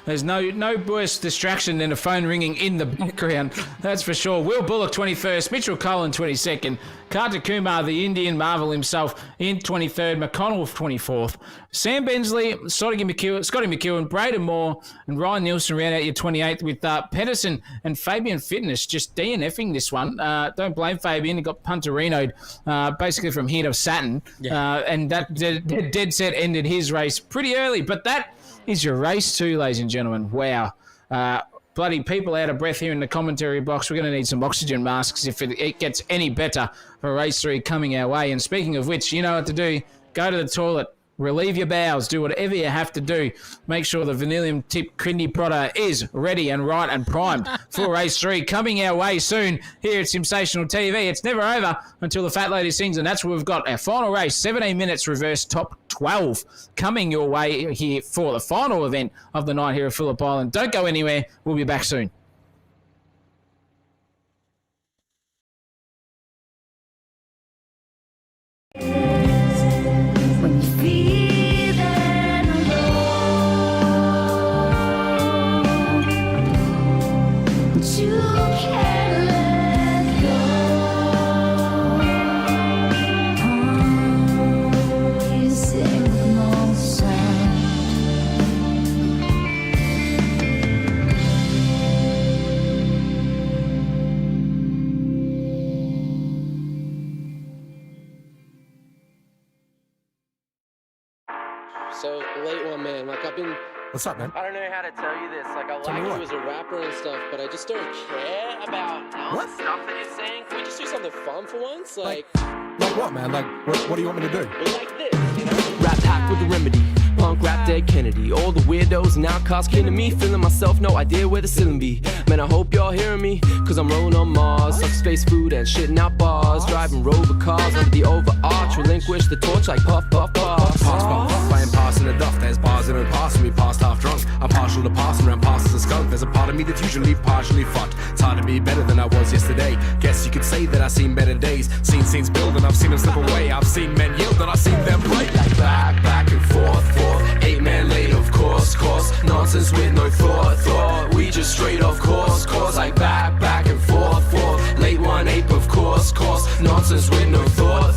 B: there's no worse distraction than a phone ringing in the background. That's for sure. Will Bullock 21st, Mitchell Cullen 22nd, Kartik Kumar, the Indian Marvel himself, in 23rd, McConnell 24th, Sam Bensley, Scotty McEwen, Braden Moore, and Ryan Nielsen round out your 28th with Pedersen and Fabian Fitness just DNFing this one. Don't blame Fabian. He got punterinoed basically from here to Saturn, and that dead set ended his race pretty early. But that is your race too, ladies and gentlemen. Wow. Bloody people out of breath here in the commentary box. We're going to need some oxygen masks if it gets any better for race 3 coming our way. And speaking of which, you know what to do. Go to the toilet. Relieve your bowels. Do whatever you have to do. Make sure the Vanillium Tip Kidney Product is ready and right and primed for race 3 coming our way soon here at Sensational TV. It's never over until the Fat Lady sings, and that's where we've got our final race, 17 minutes reverse top 12 coming your way here for the final event of the night here at Phillip Island. Don't go anywhere. We'll be back soon.
D: When you're feeling alone, but you can't let go. Always signal sound.
E: So, late one, man. Like,
F: What's up, man?
E: I don't know how to tell you this. Like, I
F: Tell me
E: like
F: what.
E: you as a rapper and stuff, but I just don't care about all
F: What?
E: the stuff that you're saying. Can we just do something fun for once? Like
F: Like what, man? Like, what do you want me to do?
E: like this, you know?
G: Rap hack with the remedy. Punk rap dead Kennedy. All the weirdos and outcasts kin to me. Feeling myself, no idea where the ceiling be. Man, I hope y'all hearing me. Cause I'm rolling on Mars. Subspace food and shitting out bars. Driving rover cars under the overarch. Relinquish the torch like puff, puff, puff.
F: Pass, I ain't passing it off. There's bars that don't pass me past half drunk. I'm partial to passing around past as a skunk. There's a part of me that's usually partially fucked. It's hard to be better than I was yesterday. Guess you could say that I've seen better days. Seen scenes build and I've seen them slip away. I've seen men yield and I've seen them break. Like back and forth. 8-man late, of course. Nonsense with no thought. We just straight off course. Like back and forth. Late 1-8, of course. Nonsense with no thought.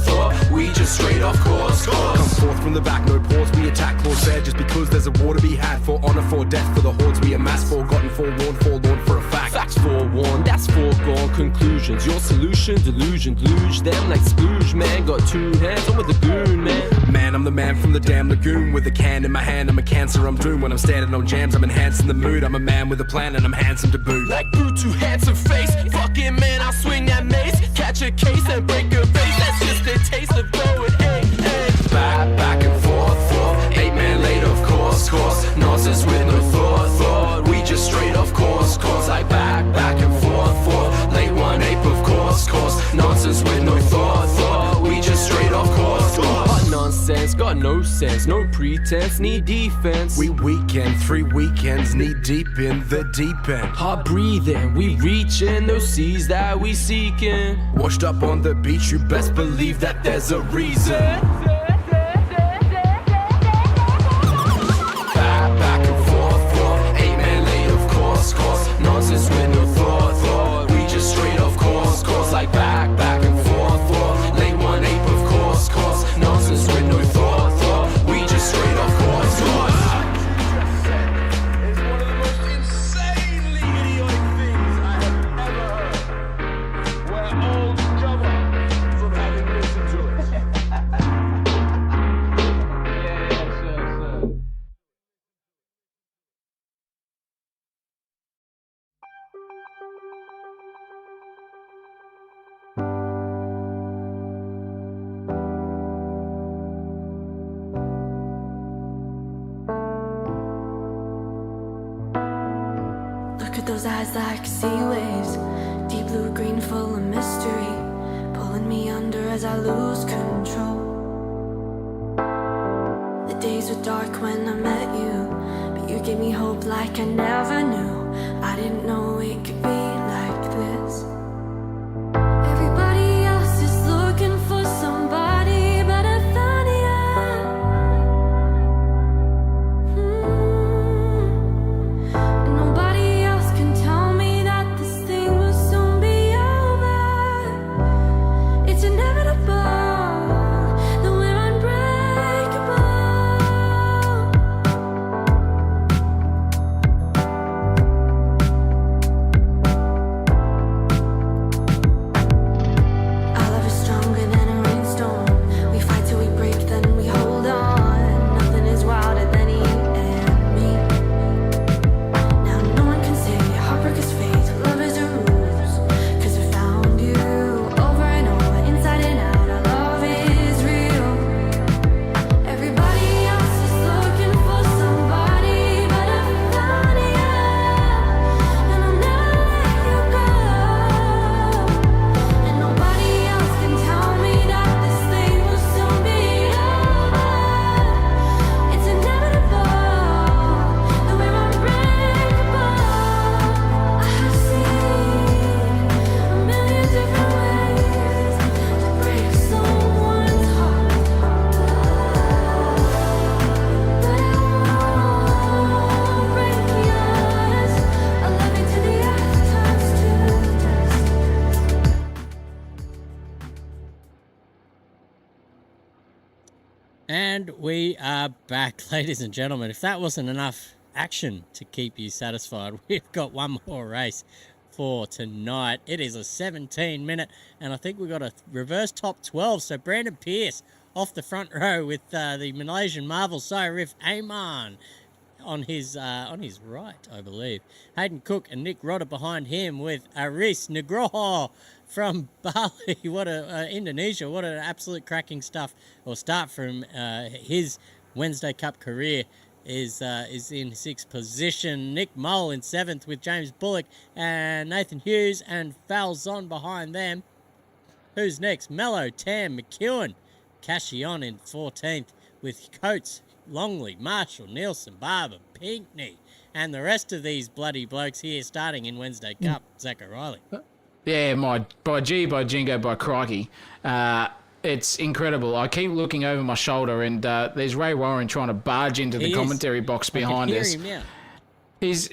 F: We just straight off course. Come forth from the back, no pause. We attack cause fair just because there's a war to be had. For honor, for death, for the hordes we amass. Forgotten, forewarned, forlorn for a fact.
G: Facts forewarned, that's foregone conclusions. Your solution, delusion, deluge them like splooge, man. Got 2 hands, I'm with the goon, man.
F: Man, I'm the man from the damn lagoon. With a can in my hand, I'm a cancer, I'm doomed. When I'm standing on jams, I'm enhancing the mood. I'm a man with a plan and I'm handsome to boot.
G: Like boot to handsome face. Fucking man, I'll swing that mace. Catch a case and break your face. That's just a taste of going, hey.
F: Back and forth. 8-man late, of course. Nonsense with no thought. We just straight off course. Like back and forth. Late 1-8, of course. Nonsense with no thought. We just straight off course.
G: Hot nonsense, got no sense, no pretense, need defense.
F: We weekend, 3 weekends, knee deep in the deep end.
G: Hard breathing, we reaching those seas that we seeking.
F: Washed up on the beach, you best believe that there's a reason.
H: at those eyes like sea waves, deep blue, green, full of mystery, pulling me under as I lose control. The days were dark when I met you, but you gave me hope like I never knew. I didn't know it could be like this. Everybody else is looking for somebody, but I found you. And nobody else can tell me that this thing will soon be over. It's inevitable that we're unbreakable. Our love is stronger than a rainstorm. We fight till we break, then we hold on. Nothing is wilder than you and me. Now no one can say heartbreak is fate, love is a ruse. 'Cause we found you over and over, inside and out. Our love is real. Everybody else is looking for somebody, but I found you, and I'll never let you go. And nobody else can tell me that this thing will soon be over. It's inevitable that we're unbreakable. I have seen a million different ways to break someone's heart, but I won't break yours. I love you till the earth turns to dust.
A: And we are back, ladies and gentlemen. If that wasn't enough action to keep you satisfied, we've got one more race for tonight. It is a 17-minute, and I think we've got a reverse top 12. So Brandon Pierce off the front row with the Malaysian Marvel Cyrif Aman on his right, I believe. Hayden Cook and Nick Rodder behind him with Aris Nugroho from Bali. What Indonesia! What an absolute cracking start from his Wednesday Cup career. Is in 6th position. Nick Mull in 7th with James Bullock and Nathan Hughes and Falzon behind them. Who's next? Mello, Tam, McEwen, Cashion in 14th with Coates, Longley, Marshall, Nielsen, Barber, Pinkney, and the rest of these bloody blokes here starting in Wednesday Cup. Zach O'Reilly.
B: Yeah, by Jingo, by crikey. It's incredible. I keep looking over my shoulder and there's Ray Warren trying to barge into the commentary box behind us.
A: Him, yeah.
B: He's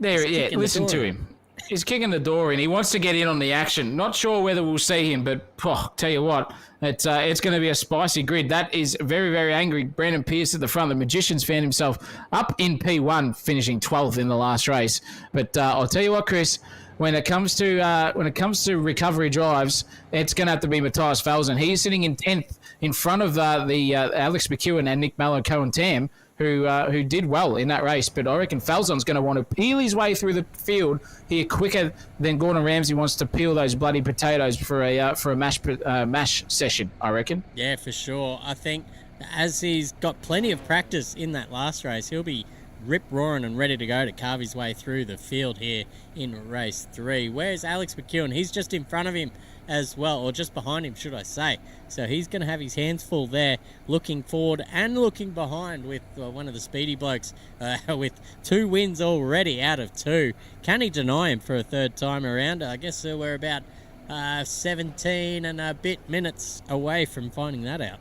B: there, yeah, listen to him. He's kicking the door in. He wants to get in on the action. Not sure whether we'll see him, but tell you what, it's going to be a spicy grid. That is very, very angry. Brandon Pierce at the front. The Magicians found himself up in P1, finishing 12th in the last race. But I'll tell you what, Chris, when it comes to recovery drives, it's going to have to be Matthias Falzon. He's sitting in 10th in front of the Alex McEwen and Nick Mallow Cohen Tam, who did well in that race. But I reckon Falzon's going to want to peel his way through the field here quicker than Gordon Ramsay wants to peel those bloody potatoes for a mash session, I reckon.
A: Yeah, for sure. I think as he's got plenty of practice in that last race, he'll be rip-roaring and ready to go to carve his way through the field here in race 3. Where's Alex McEwen? He's just in front of him as well, or just behind him, should I say. So he's going to have his hands full there, looking forward and looking behind with one of the speedy blokes with 2 wins already out of 2. Can he deny him for a third time around? I guess we're about 17 and a bit minutes away from finding that out.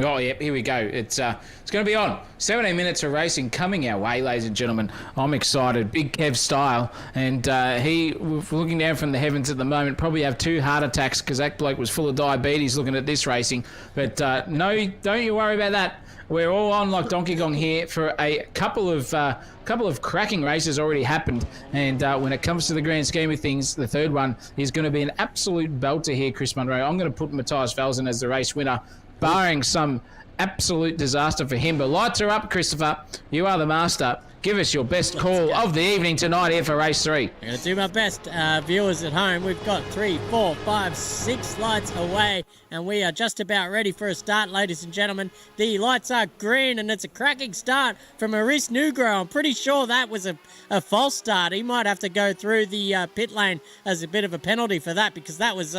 B: Oh, yep, here we go. It's going to be on. 17 minutes of racing coming our way, ladies and gentlemen. I'm excited. Big Kev style. And he, looking down from the heavens at the moment, probably have 2 heart attacks because that bloke was full of diabetes looking at this racing. But no, don't you worry about that. We're all on like Donkey Kong here for a couple of cracking races already happened. And when it comes to the grand scheme of things, the third one is going to be an absolute belter here, Chris Munro. I'm going to put Matthias Falzon as the race winner, barring some absolute disaster for him. But lights are up, Christopher. You are the master. Give us your best call of the evening tonight here for race 3.
A: I'm going to do my best, viewers at home. We've got 3, 4, 5, 6 lights away, and we are just about ready for a start, ladies and gentlemen. The lights are green, and it's a cracking start from Maurice Nugro. I'm pretty sure that was a false start. He might have to go through the pit lane as a bit of a penalty for that, because that was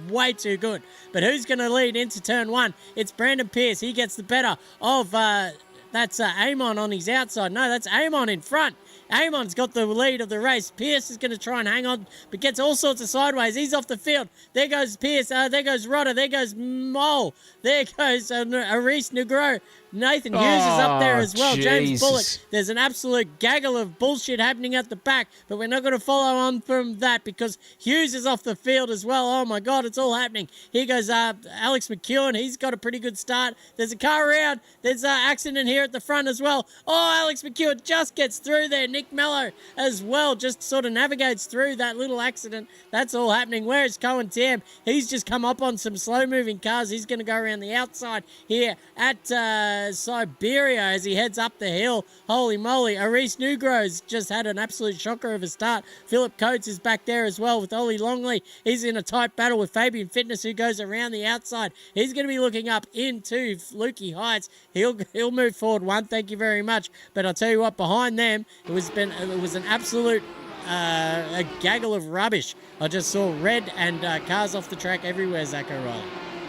A: way too good. But who's going to lead into turn 1? It's Brandon Pierce. He gets the better of... That's Amon on his outside. No, that's Amon in front. Amon's got the lead of the race. Pierce is going to try and hang on, but gets all sorts of sideways. He's off the field. There goes Pierce. There goes Rodder. There goes Mole. There goes Aris Negro. Nathan Hughes is up there as well. James
B: Jesus.
A: Bullock. There's an absolute gaggle of bullshit happening at the back, but we're not going to follow on from that because Hughes is off the field as well. Oh my God, it's all happening. Here goes Alex McEwen. He's got a pretty good start. There's a car around. There's an accident here at the front as well. Oh, Alex McEwen just gets through there. Nick Mello as well just sort of navigates through that little accident. That's all happening. Where's Cohen Tam? He's just come up on some slow-moving cars. He's going to go around the outside here at Siberia as he heads up the hill. Holy moly. Aris Nugro's just had an absolute shocker of a start. Phillip Coates is back there as well with Ollie Longley. He's in a tight battle with Fabian Fitness, who goes around the outside. He's going to be looking up into Lukey Heights. He'll move forward one, thank you very much. But I'll tell you what, behind them, it was an absolute a gaggle of rubbish. I just saw red and cars off the track everywhere, Zach O'Reilly.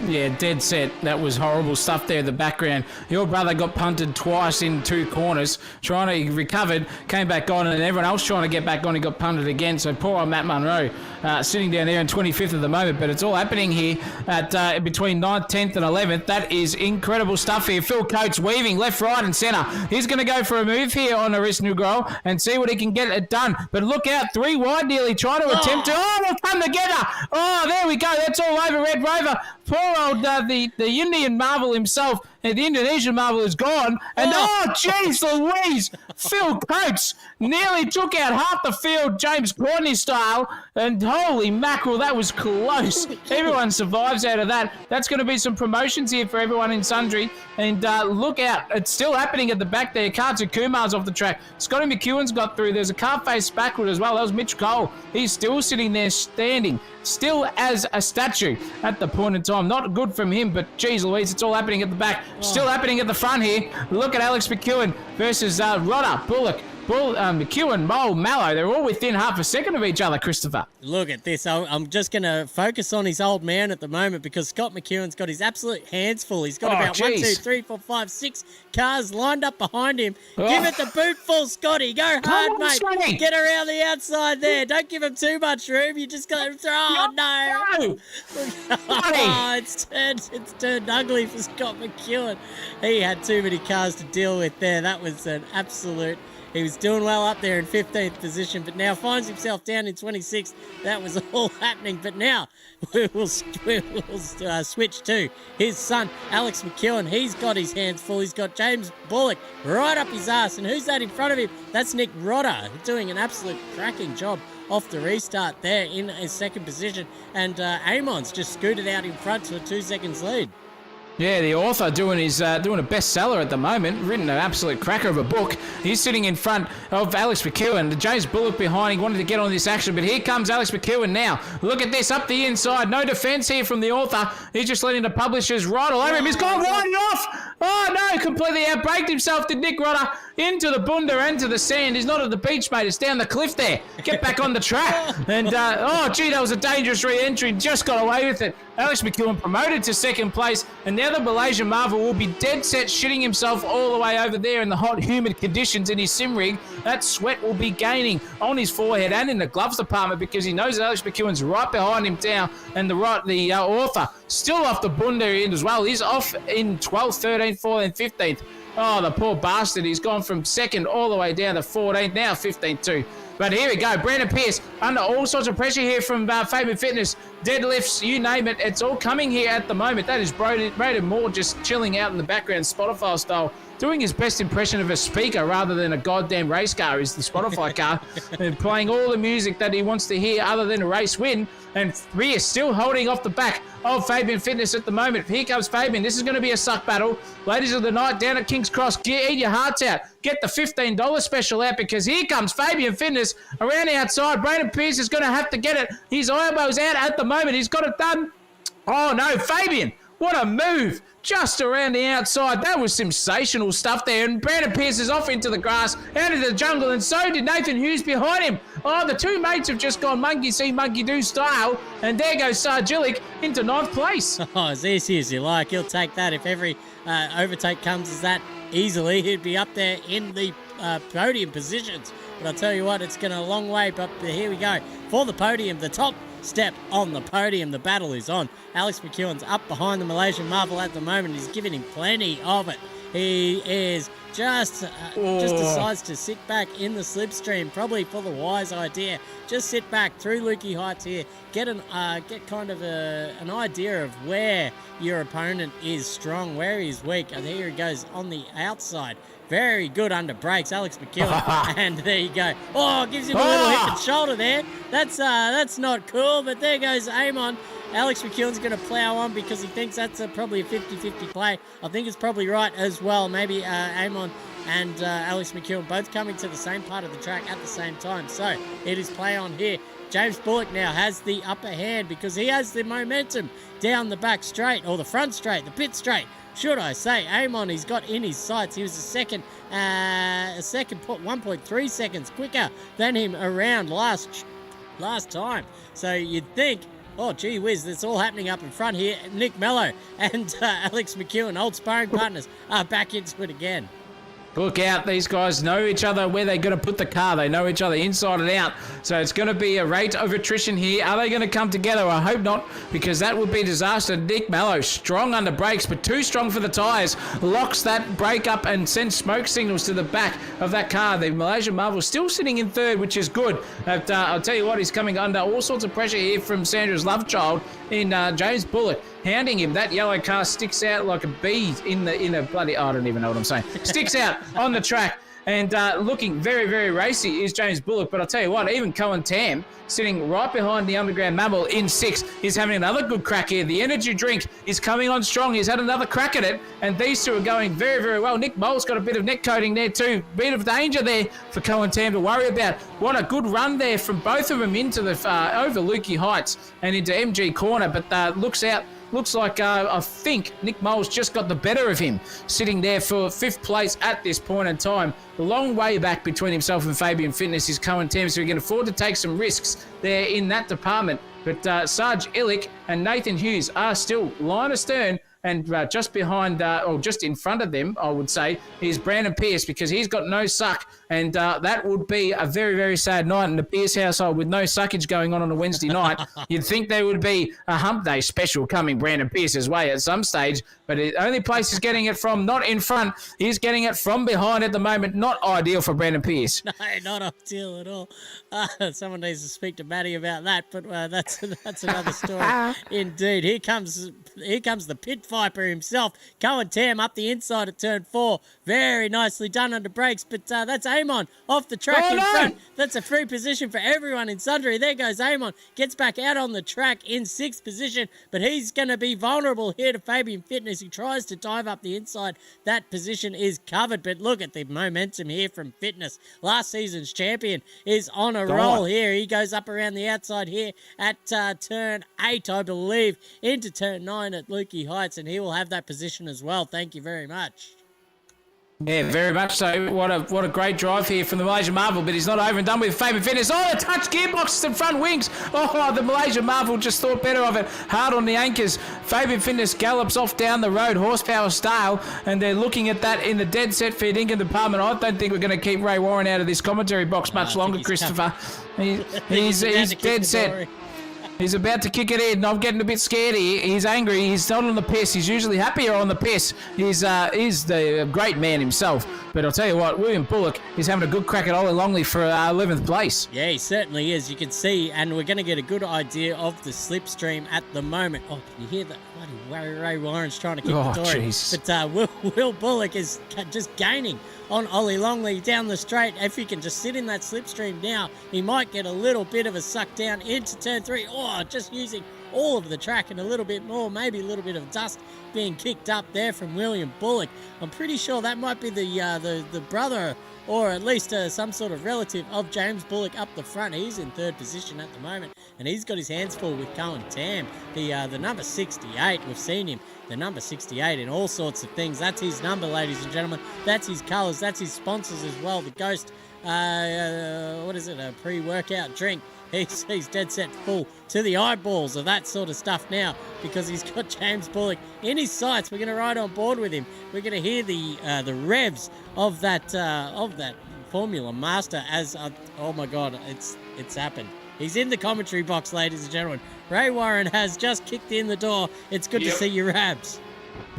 B: Yeah, dead set. That was horrible stuff there in the background. Your brother got punted twice in 2 corners, he recovered, came back on, and everyone else trying to get back on, he got punted again. So poor old Matt Munro sitting down there in 25th at the moment, but it's all happening here at between 9th, 10th and 11th. That is incredible stuff here. Phil Coates weaving left, right and centre. He's going to go for a move here on Aris Nugro and see what he can get it done. But look out, 3 wide nearly, trying to attempt to... Oh, they'll come together. Oh, there we go. That's all over Red Rover. Poor old the Indian Marvel himself, the Indonesian Marvel is gone. And jeez Louise, Phil Coates nearly took out half the field, James Courtney style. And holy mackerel, that was close. Everyone survives out of that. That's going to be some promotions here for everyone in Sundry. And look out, it's still happening at the back there. Katsu Kumar's off the track. Scotty McEwen's got through. There's a car face backward as well. That was Mitch Cole. He's still sitting there standing, still as a statue at the point in time. Not good from him, but geez Louise, it's all happening at the back. Still happening at the front here. Look at Alex McEwen versus Rodder, Bullock, McEwen, Mole, Mallow. They're all within half a second of each other, Christopher.
A: Look at this. I'm just going to focus on his old man at the moment because Scott McEwen's got his absolute hands full. He's got about 1, 2, 3, 4, 5, 6 cars lined up behind him. Give it the boot full, Scotty. Go hard,
B: on,
A: mate.
B: Scotty.
A: Get around the outside there. Don't give him too much room. You just got to throw. Oh, no. Oh, it's turned ugly for Scott McEwen. He had too many cars to deal with there. That was an absolute... He was doing well up there in 15th position, but now finds himself down in 26th. That was all happening. But now we'll switch to his son, Alex McEwen. He's got his hands full. He's got James Bullock right up his ass. And who's that in front of him? That's Nick Rodder doing an absolute cracking job off the restart there in his second position. And Amon's just scooted out in front to a 2 seconds lead.
B: Yeah, the author doing a bestseller at the moment, written an absolute cracker of a book. He's sitting in front of Alex McEwen. James Bullock behind. He wanted to get on this action, but here comes Alex McEwen now. Look at this, up the inside. No defence here from the author. He's just letting the publishers ride all over him. He's gone riding off. Oh, no, completely outbraked himself, did Nick Rodder. Into the bunda, into the sand. He's not at the beach, mate. It's down the cliff there. Get back on the track. And, that was a dangerous re-entry. Just got away with it. Alex McEwen promoted to second place, and now the Malaysian Marvel will be dead set shitting himself all the way over there in the hot, humid conditions in his sim rig. That sweat will be gaining on his forehead and in the gloves department because he knows that Alex McEwen's right behind him down, and the author still off the bunda end as well. He's off in 12th, 13th, 14th, 15th. Oh, the poor bastard. He's gone from second all the way down to 14th, now 15th too. But here we go. Brandon Pierce under all sorts of pressure here from Fabian Fitness. Deadlifts, you name it. It's all coming here at the moment. That is Braden Moore just chilling out in the background, Spotify style, doing his best impression of a speaker rather than a goddamn race car is the Spotify car, and playing all the music that he wants to hear other than a race win. And we are still holding off the back of Fabian Fitness at the moment. Here comes Fabian. This is going to be a suck battle. Ladies of the night down at King's Cross, eat your hearts out. Get the $15 special out, because here comes Fabian Fitness around the outside. Brandon Pierce is going to have to get it. His elbow's out at the moment. He's got it done. Oh, no, Fabian. What a move. Just around the outside. That was sensational stuff there. And Brandon Pierce is off into the grass, out into the jungle, and so did Nathan Hughes behind him. Oh, the two mates have just gone monkey see, monkey do style. And there goes Sarge Illich into 9th place.
A: Oh, as easy as you like. He'll take that. If every overtake comes as that easily, he'd be up there in the podium positions. But I'll tell you what, it's going a long way. But here we go. For the podium, the top step on the podium. The battle is on. Alex McEwen's up behind the Malaysian Marvel at the moment. He's giving him plenty of it. He is just decides to sit back in the slipstream, probably for the wise idea. Just sit back through Lukey Heights here, get kind of an idea of where your opponent is strong, where he's weak. And here he goes on the outside. Very good under brakes, Alex McEwen. And there you go. Oh, gives him a little hip and shoulder there. That's not cool, but there goes Amon. Alex McEwen's going to plow on because he thinks that's probably a 50-50 play. I think it's probably right as well. Maybe Amon and Alex McEwen both coming to the same part of the track at the same time. So it is play on here. James Bullock now has the upper hand because he has the momentum down the back straight, or the front straight, the pit straight. Should I say, Amon, he's got in his sights. He was a 1.3 seconds quicker than him around last time. So you'd think, oh, gee whiz, that's all happening up in front here. Nick Mello and Alex McEwen, old sparring partners, are back into it again.
B: Look out, these guys know each other, where they're going to put the car. They know each other inside and out. So it's going to be a rate of attrition here. Are they going to come together? I hope not, because that would be disaster. Nick Mallow, strong under brakes, but too strong for the tyres. Locks that brake up and sends smoke signals to the back of that car. The Malaysian Marvel still sitting in third, which is good. But I'll tell you what, he's coming under all sorts of pressure here from Sandra's love child in James Bullock, hounding him. That yellow car sticks out like a bee in a bloody, I don't even know what I'm saying. Sticks out on the track, and looking very, very racy is James Bullock. But I'll tell you what, even Cohen Tam, sitting right behind the Underground Mammal in 6, is having another good crack here. The energy drink is coming on strong. He's had another crack at it, and these two are going very, very well. Nick Mole's got a bit of neck coating there too. Bit of danger there for Cohen Tam to worry about. What a good run there from both of them into the over Lukey Heights and into MG Corner, but looks like I think Nick Mole's just got the better of him, sitting there for 5th place at this point in time. The long way back between himself and Fabian Fitness is Cohen Tam, so he can afford to take some risks there in that department. But Sarge Illich and Nathan Hughes are still line astern, and just behind, or just in front of them, I would say, is Brandon Pierce, because he's got no suck, and that would be a very, very sad night in the Pierce household with no suckage going on a Wednesday night. You'd think there would be a hump day special coming Brandon Pierce's way at some stage, but the only place he's getting it from, not in front, he's getting it from behind at the moment. Not ideal for Brandon Pierce.
A: No, not ideal at all. Someone needs to speak to Matty about that, but that's another story. Indeed. Here comes the pit viper himself. Cohen Tam up the inside at turn 4. Very nicely done under brakes, but that's Amon off the track in front. That's a free position for everyone in Sundry. There goes Amon. Gets back out on the track in 6th position, but he's going to be vulnerable here to Fabian Fitness. He tries to dive up the inside. That position is covered, but look at the momentum here from Fitness. Last season's champion is on a roll here. He goes up around the outside here at turn 8, I believe, into turn 9 at Lukey Heights, and he will have that position as well. Thank you very much.
B: Yeah, very much so. What a great drive here from the Malaysian Marvel, but he's not over and done with Fabian Fitness. Oh, the touch gearboxes and front wings. Oh, the Malaysian Marvel just thought better of it. Hard on the anchors. Fabian Fitness gallops off down the road, horsepower style, and they're looking at that in the dead set for Incan department. I don't think we're going to keep Ray Warren out of this commentary box much longer, Christopher. He's dead set. He's about to kick it in. I'm getting a bit scared here. He's angry. He's not on the piss. He's usually happier on the piss. He's the great man himself. But I'll tell you what, William Bullock is having a good crack at Ollie Longley for 11th place.
A: Yeah, he certainly is. You can see, and we're going to get a good idea of the slipstream at the moment. Oh, can you hear that? Bloody Ray Warren's trying to kick the door in.
B: Jeez.
A: But Will Bullock is just gaining on Ollie Longley down the straight. If he can just sit in that slipstream now, he might get a little bit of a suck down into turn 3. Oh, just using all of the track and a little bit more, maybe a little bit of dust being kicked up there from William Bullock. I'm pretty sure that might be the brother, or at least some sort of relative of James Bullock up the front. He's in third position at the moment, and he's got his hands full with Cohen Tam, the number 68. We've seen him, the number 68, in all sorts of things. That's his number, ladies and gentlemen. That's his colours. That's his sponsors as well. The Ghost, what is it, a pre-workout drink. He's dead set full to the eyeballs of that sort of stuff now, because he's got James Bullock in his sights. We're going to ride on board with him. We're going to hear the revs of that Formula Master as oh my God, it's happened. He's in the commentary box, ladies and gentlemen. Ray Warren has just kicked in the door. It's good to see you, Rabs.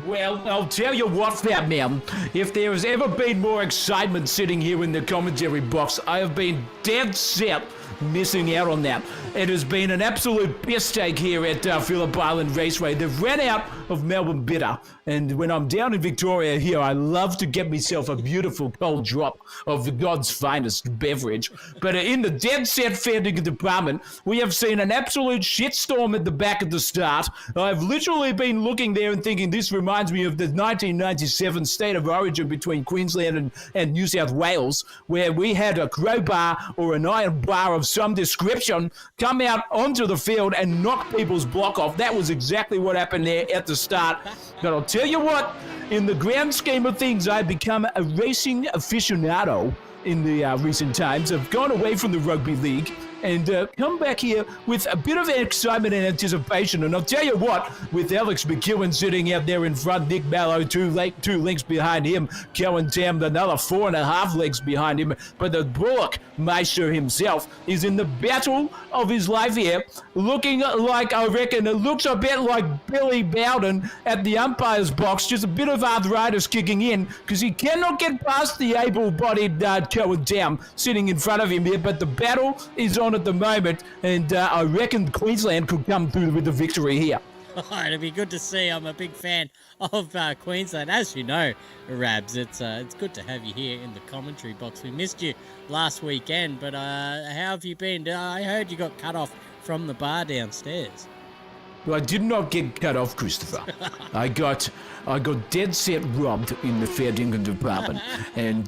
I: Well, I'll tell you what, Fat Man. If there has ever been more excitement sitting here in the commentary box, I have been dead set missing out on that. It has been an absolute piss take here at Phillip Island Raceway. They've ran out of Melbourne Bitter, and when I'm down in Victoria here, I love to get myself a beautiful cold drop of the God's finest beverage. But in the dead set fair ticket department, we have seen an absolute shitstorm at the back at the start. I've literally been looking there and thinking this reminds me of the 1997 State of Origin between Queensland and New South Wales, where we had a crowbar or an iron bar of some description come out onto the field and knock people's block off. That was exactly what happened there at the start. But I'll tell you what, in the grand scheme of things, I've become a racing aficionado in the recent times. I've gone away from the rugby league and come back here with a bit of excitement and anticipation. And I'll tell you what, with Alex McEwen sitting out there in front, Nick Mallow two lengths behind him, Cohen Tam another 4.5 lengths behind him, but the Bullock Meister himself is in the battle of his life here, looking like, I reckon, it looks a bit like Billy Bowden at the umpire's box, just a bit of arthritis kicking in, because he cannot get past the able-bodied Cohen Tam sitting in front of him here, but the battle is on at the moment, and I reckon Queensland could come through with the victory here.
A: Oh, it'd be good to see. I'm a big fan of Queensland, as you know, Rabs. It's good to have you here in the commentary box. We missed you last weekend, but how have you been? I heard you got cut off from the bar downstairs.
I: Well, I did not get cut off, Christopher. I got dead set robbed in the fair dinkum department, and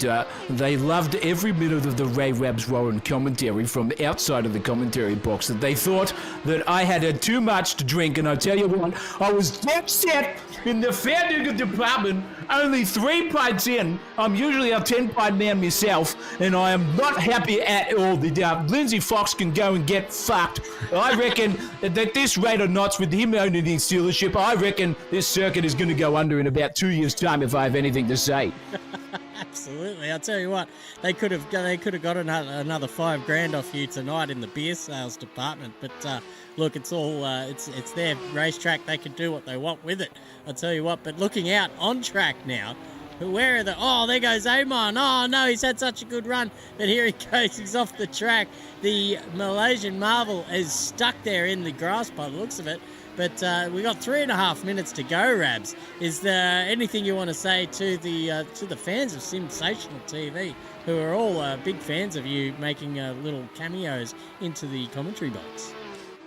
I: they loved every minute of the Ray Rabs Warren commentary from outside of the commentary box. That they thought that I had too much to drink, and I tell you what, I was dead set in the fair dinkum department. Only 3 pints in. I'm usually a 10-pint man myself, and I am not happy at all. Lindsay Fox can go and get fucked. I reckon that this rate of knots with him owning his dealership, I reckon this circuit is going to go under in about 2 years' time if I have anything to say.
A: Absolutely. I'll tell you what, they could have got another $5,000 off you tonight in the beer sales department. But look, it's all it's their racetrack. They can do what they want with it. I'll tell you what. But looking out on track now, where are the? Oh, there goes Amon. Oh no, he's had such a good run, but here he goes. He's off the track. The Malaysian Marvel is stuck there in the grass by the looks of it. But we got 3.5 minutes to go, Rabs. Is there anything you want to say to the fans of Sensational TV, who are all big fans of you making little cameos into the commentary box?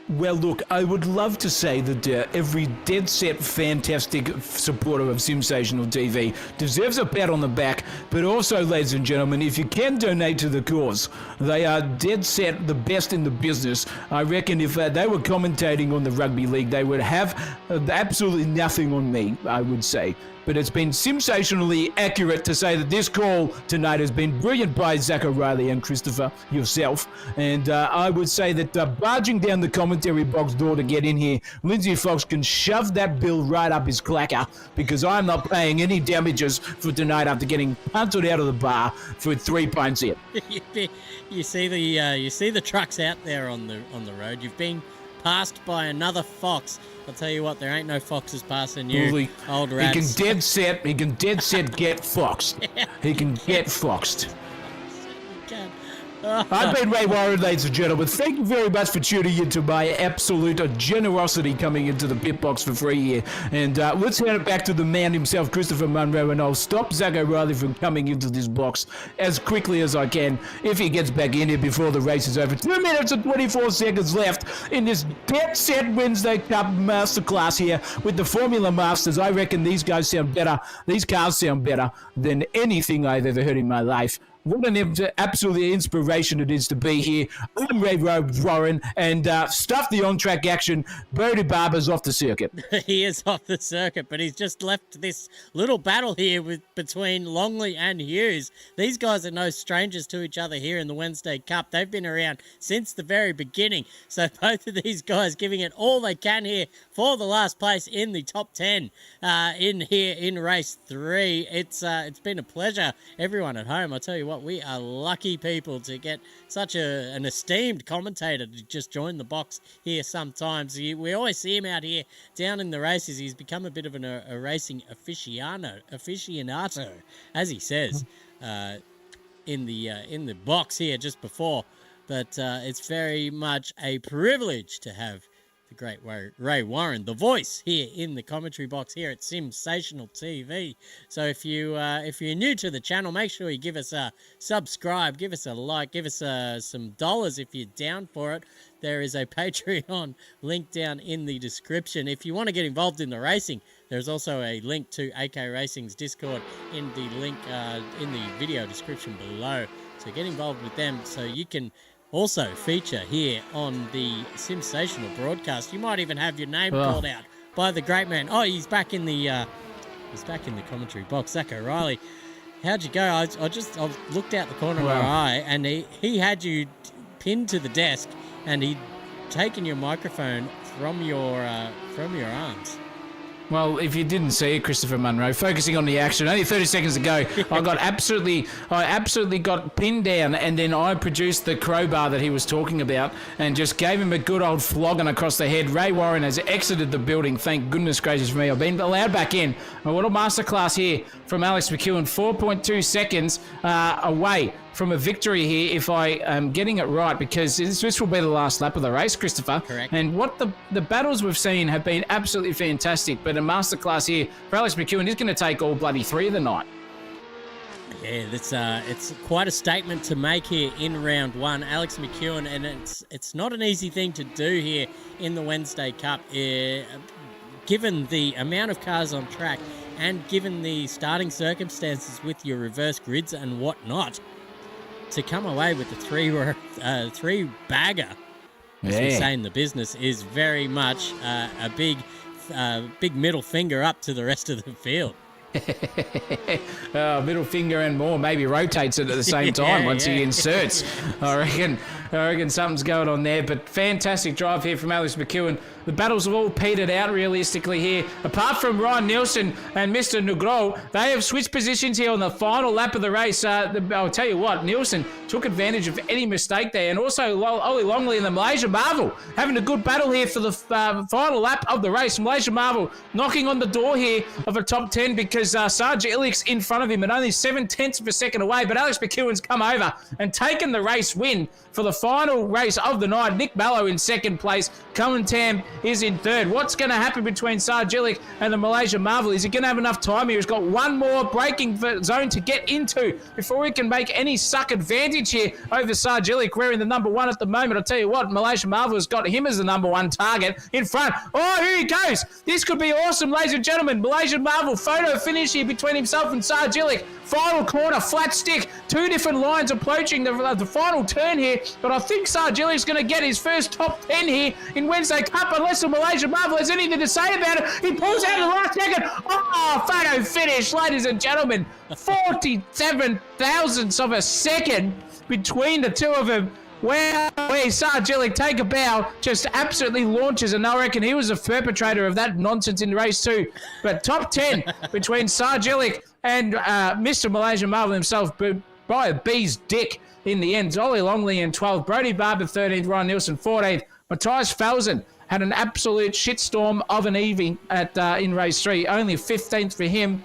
I: Well, look, I would love to say that every dead set, fantastic supporter of Sensational TV deserves a pat on the back, but also, ladies and gentlemen, if you can donate to the cause, they are dead set the best in the business. I reckon if they were commentating on the rugby league, they would have absolutely nothing on me, I would say. But it's been sensationally accurate to say that this call tonight has been brilliant by Zach O'Reilly and Christopher, yourself. And I would say that barging down the commentary box door to get in here, Lindsay Fox can shove that bill right up his clacker, because I'm not paying any damages for tonight after getting punted out of the bar for 3 pints in.
A: You see the trucks out there on the road. You've been passed by another fox. I'll tell you what, there ain't no foxes passing you,
I: Well,
A: old
I: he
A: rats.
I: can dead set get foxed. He can get foxed.
A: Can.
I: I've been Ray Warren, ladies and gentlemen. Thank you very much for tuning into my absolute generosity coming into the pit box for free here. And let's hand it back to the man himself, Christopher Munro, and I'll stop Zach O'Reilly from coming into this box as quickly as I can if he gets back in here before the race is over. 2 minutes and 24 seconds left in this dead set Wednesday Cup masterclass here with the Formula Masters. I reckon these guys sound better. These cars sound better than anything I've ever heard in my life. What an absolutely inspiration it is to be here. I'm Ray Warren, and stuff the on-track action. Brody Barber's off the circuit.
A: He is off the circuit, but he's just left this little battle here between Longley and Hughes. These guys are no strangers to each other here in the Wednesday Cup. They've been around since the very beginning. So both of these guys giving it all they can here for the last place in the top 10 in race 3. It's been a pleasure, everyone at home. I tell you what, we are lucky people to get such an esteemed commentator to just join the box here sometimes. We always see him out here down in the races. He's become a bit of a racing aficionado, as he says, in the box here just before. But it's very much a privilege to have the great Ray Warren, the voice here in the commentary box here at Sensational TV. So if you're new to the channel, make sure you give us a subscribe, give us a like, give us some dollars if you're down for it. There is a Patreon link down in the description. If you want to get involved in the racing, there's also a link to AK Racing's Discord in the link in the video description below. So get involved with them so you can also feature here on the sensational broadcast. You might even have your name called out by the great man. Oh, he's back in the commentary box. Zach O'Reilly, how'd you go? I looked out the corner of my eye, and he had you pinned to the desk, and he'd taken your microphone from your arms.
B: Well, if you didn't see it, Christopher Munro, focusing on the action, only 30 seconds to go, I absolutely got pinned down, and then I produced the crowbar that he was talking about and just gave him a good old flogging across the head. Ray Warren has exited the building, thank goodness gracious for me. I've been allowed back in. A little masterclass here from Alex McEwen, 4.2 seconds away from a victory here if I am getting it right, because this will be the last lap of the race, Christopher.
A: Correct.
B: And what the battles we've seen have been absolutely fantastic, but a masterclass here for Alex McEwen is going to take all bloody 3 of the night.
A: Yeah, it's quite a statement to make here in round 1, Alex McEwen, and it's not an easy thing to do here in the Wednesday Cup, given the amount of cars on track and given the starting circumstances with your reverse grids and whatnot. To come away with the three bagger, as we say in the business, is very much a big middle finger up to the rest of the field.
B: Middle finger and more, maybe rotates it at the same time once he inserts. I reckon something's going on there, but fantastic drive here from Alex McEwen. The battles have all petered out realistically here. Apart from Ryan Nielsen and Mr. Negro, they have switched positions here on the final lap of the race. I'll tell you what, Nielsen took advantage of any mistake there, and also Ollie Longley and the Malaysia Marvel having a good battle here for the final lap of the race. Malaysia Marvel knocking on the door here of a top 10 because Sarge Illick's in front of him and only 0.7 of a second away, but Alex McEwen's come over and taken the race win for the final race of the night. Nick Mallow in second place. Cullen Tam is in third. What's going to happen between Sarge Illick and the Malaysia Marvel? Is he going to have enough time here? He's got one more braking zone to get into before he can make any suck advantage here over Sarge Illick. We're in the number 1 at the moment. I'll tell you what, Malaysia Marvel has got him as the number 1 target in front. Oh, here he goes. This could be awesome, ladies and gentlemen. Malaysia Marvel photo finish here between himself and Sarge Illick. Final corner, flat stick. 2 different lines approaching the final turn here. But I think Sarge Illick's going to get his first top 10 here in Wednesday Cup, unless the Malaysia Marvel has anything to say about it. He pulls out the last second. Oh, photo finish, ladies and gentlemen. 47 thousandths of a second between the two of them. Where Sarge Illick, take a bow, just absolutely launches, and I reckon he was a perpetrator of that nonsense in race 2. But top 10 between Sarge Illick and Mr. Malaysia Marvel himself, by a bee's dick in the end. Ollie Longley in 12th, Brody Barber 13th, Ryan Nielsen 14th, Matthias Felsen had an absolute shitstorm of an evening at in race 3. Only 15th for him.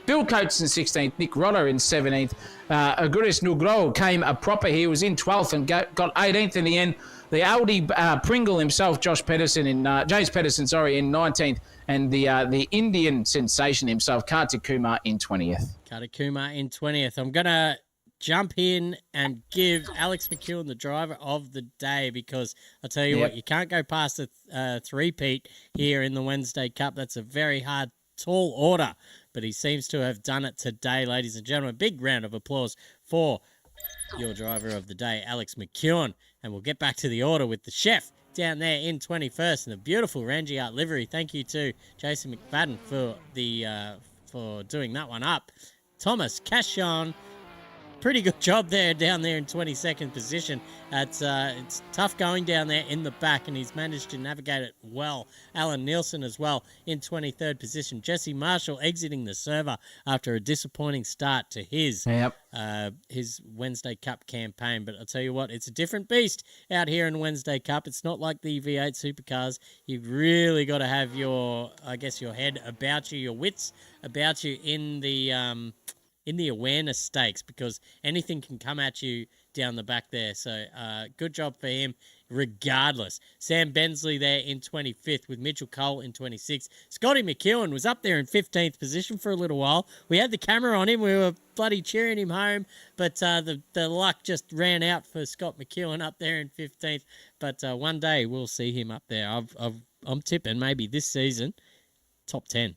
B: Bill Coates in 16th, Nick Rodder in 17th. Aguris Nugro came a proper. He was in 12th and got 18th in the end. The Aldi Pringle himself, James Pedersen, in 19th, and the Indian sensation himself, Kartik Kumar, in 20th.
A: Kartik Kumar in 20th. I'm gonna jump in and give Alex McEwen the driver of the day because I tell you what, you can't go past a three-peat here in the Wednesday Cup. That's a very hard, tall order, but he seems to have done it today, ladies and gentlemen. Big round of applause for your driver of the day, Alex McEwen. And we'll get back to the order with the chef down there in 21st in the beautiful Rangi Art livery. Thank you to Jason McFadden for doing that one up. Thomas Cashon, pretty good job there down there in 22nd position. It's tough going down there in the back, and he's managed to navigate it well. Alan Nielsen as well in 23rd position. Jesse Marshall exiting the server after a disappointing start to his Wednesday Cup campaign. But I'll tell you what, it's a different beast out here in Wednesday Cup. It's not like the V8 supercars. You've really got to have your head about you, your wits about you in the awareness stakes, because anything can come at you down the back there. So good job for him regardless. Sam Bensley there in 25th with Mitchell Cole in 26th. Scotty McEwen was up there in 15th position for a little while. We had the camera on him. We were bloody cheering him home, but the luck just ran out for Scott McEwen up there in 15th. But one day we'll see him up there. I'm tipping maybe this season, top 10.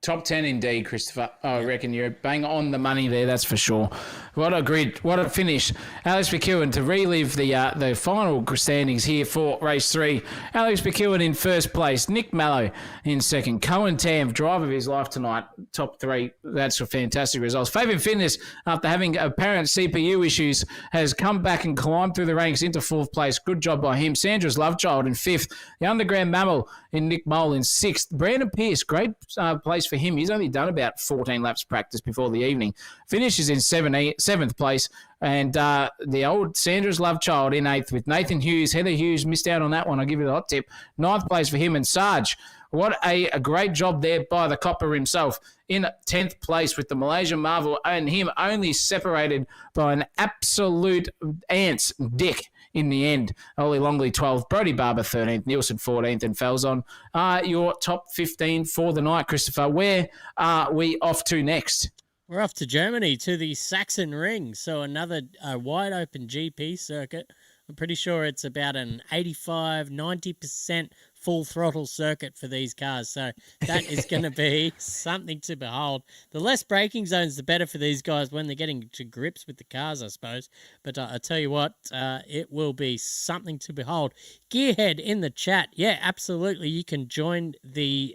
B: Top 10 indeed, Christopher. I reckon you're bang on the money there, that's for sure. What a grid, what a finish. Alex McEwen to relive the final standings here for race 3. Alex McEwen in first place, Nick Mallow in second, Cohen Tam, driver of his life tonight, top 3. That's a fantastic results. Fabian Fitness, after having apparent CPU issues, has come back and climbed through the ranks into 4th place. Good job by him. Sandra's Lovechild in 5th. The Underground Mammal in Nick Mole in 6th. Brandon Pierce, great place for him. He's only done about 14 laps practice before the evening. Finishes in 7th place. And the old Sandra's love child in 8th with Nathan Hughes. Heather Hughes missed out on that one. I'll give you the hot tip. 9th place for him. And Sarge, what a great job there by the Copper himself in 10th place with the Malaysian Marvel, and him only separated by an absolute ant's dick in the end. Ollie Longley 12th, Brody Barber 13th, Nielsen 14th, and Falzon are your top 15 for the night, Christopher. Where are we off to next?
A: We're off to Germany, to the Saxon Ring. So another wide open GP circuit. I'm pretty sure it's about an 85-90% full throttle circuit for these cars. So that is going to be something to behold. The less braking zones, the better for these guys when they're getting to grips with the cars, I suppose. But I tell you what, it will be something to behold. Gearhead in the chat. Yeah, absolutely. You can join the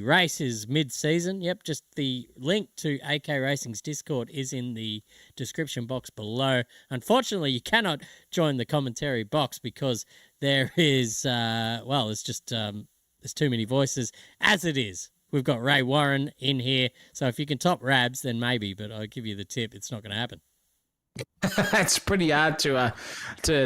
A: races mid-season. Yep, just the link to AK Racing's Discord is in the description box below. Unfortunately, you cannot join the commentary box because there is, it's just, there's too many voices as it is. We've got Ray Warren in here, so if you can top Rabs, then maybe, but I'll give you the tip, it's not going to happen.
B: It's pretty hard to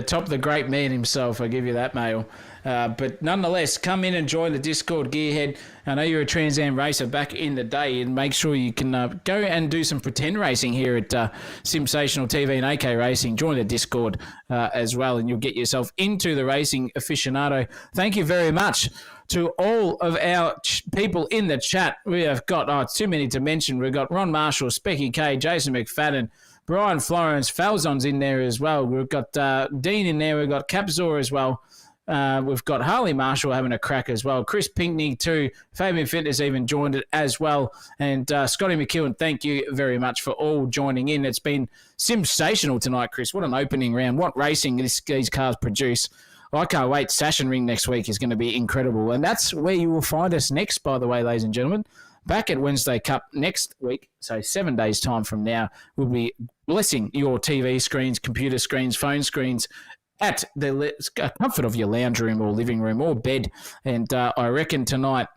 B: top the great man himself. I give you that, Mail. But nonetheless, come in and join the Discord, Gearhead. I know you're a Trans Am racer back in the day, and make sure you can go and do some pretend racing here at Simsational TV and AK Racing. Join the Discord as well, and you'll get yourself into the racing aficionado. Thank you very much to all of our people in the chat. We have got too many to mention. We've got Ron Marshall, Specky K, Jason McFadden, Brian Florence, Falzon's in there as well. We've got Dean in there. We've got Capzor as well. We've got Harley Marshall having a crack as well. Chris Pinkney too. Fabian Fitness even joined it as well. And Scotty McEwen, thank you very much for all joining in. It's been sensational tonight, Chris. What an opening round. What racing these cars produce. I can't wait. Sasha Ring next week is going to be incredible. And that's where you will find us next, by the way, ladies and gentlemen. Back at Wednesday Cup next week, so 7 days' time from now, we'll be blessing your TV screens, computer screens, phone screens at the comfort of your lounge room or living room or bed. And I reckon tonight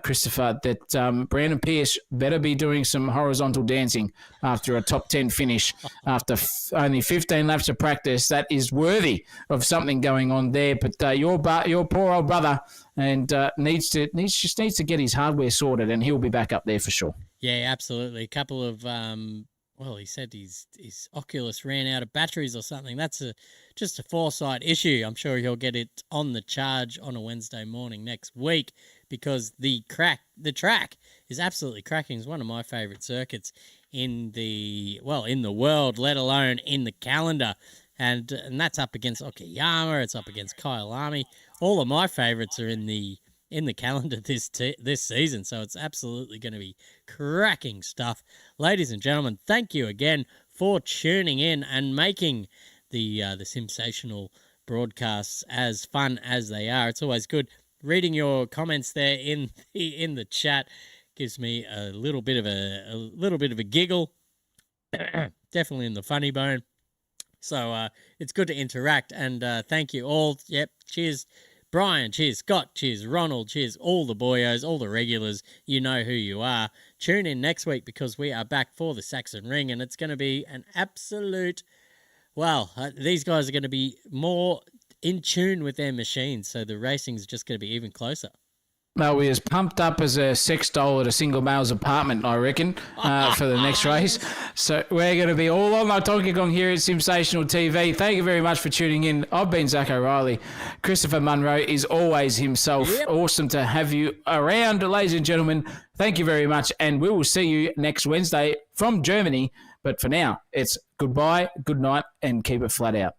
B: Christopher, that Brandon Pierce better be doing some horizontal dancing after a top 10 finish after only 15 laps of practice. That is worthy of something going on there. But your poor old brother and needs to get his hardware sorted, and he'll be back up there for sure.
A: Yeah, absolutely. A couple of well, he said his Oculus ran out of batteries or something. That's just a foresight issue. I'm sure he'll get it on the charge on a Wednesday morning next week, because the track is absolutely cracking. It's one of my favourite circuits in the world, let alone in the calendar. And that's up against Okayama. It's up against Kyalami. All of my favourites are in the calendar this season, so it's absolutely going to be cracking stuff. Ladies and gentlemen, thank you again for tuning in and making the sensational broadcasts as fun as they are. It's always good reading your comments there in the chat. Gives me a little bit of a giggle, definitely in the funny bone. So it's good to interact, and thank you all. Yep, cheers. Brian, cheers. Scott, cheers. Ronald, cheers. All the boyos, all the regulars, you know who you are. Tune in next week, because we are back for the Saxon Ring, and it's going to be an absolute... Well, these guys are going to be more in tune with their machines, so the racing's just going to be even closer.
B: Well, we're as pumped up as a sex doll at a single male's apartment, I reckon, for the next race. So we're going to be all on my Donkey Kong here at Sensational TV. Thank you very much for tuning in. I've been Zach O'Reilly. Christopher Munro is always himself.
A: Yep.
B: Awesome to have you around, ladies and gentlemen. Thank you very much, and we will see you next Wednesday from Germany. But for now, it's goodbye, good night, and keep it flat out.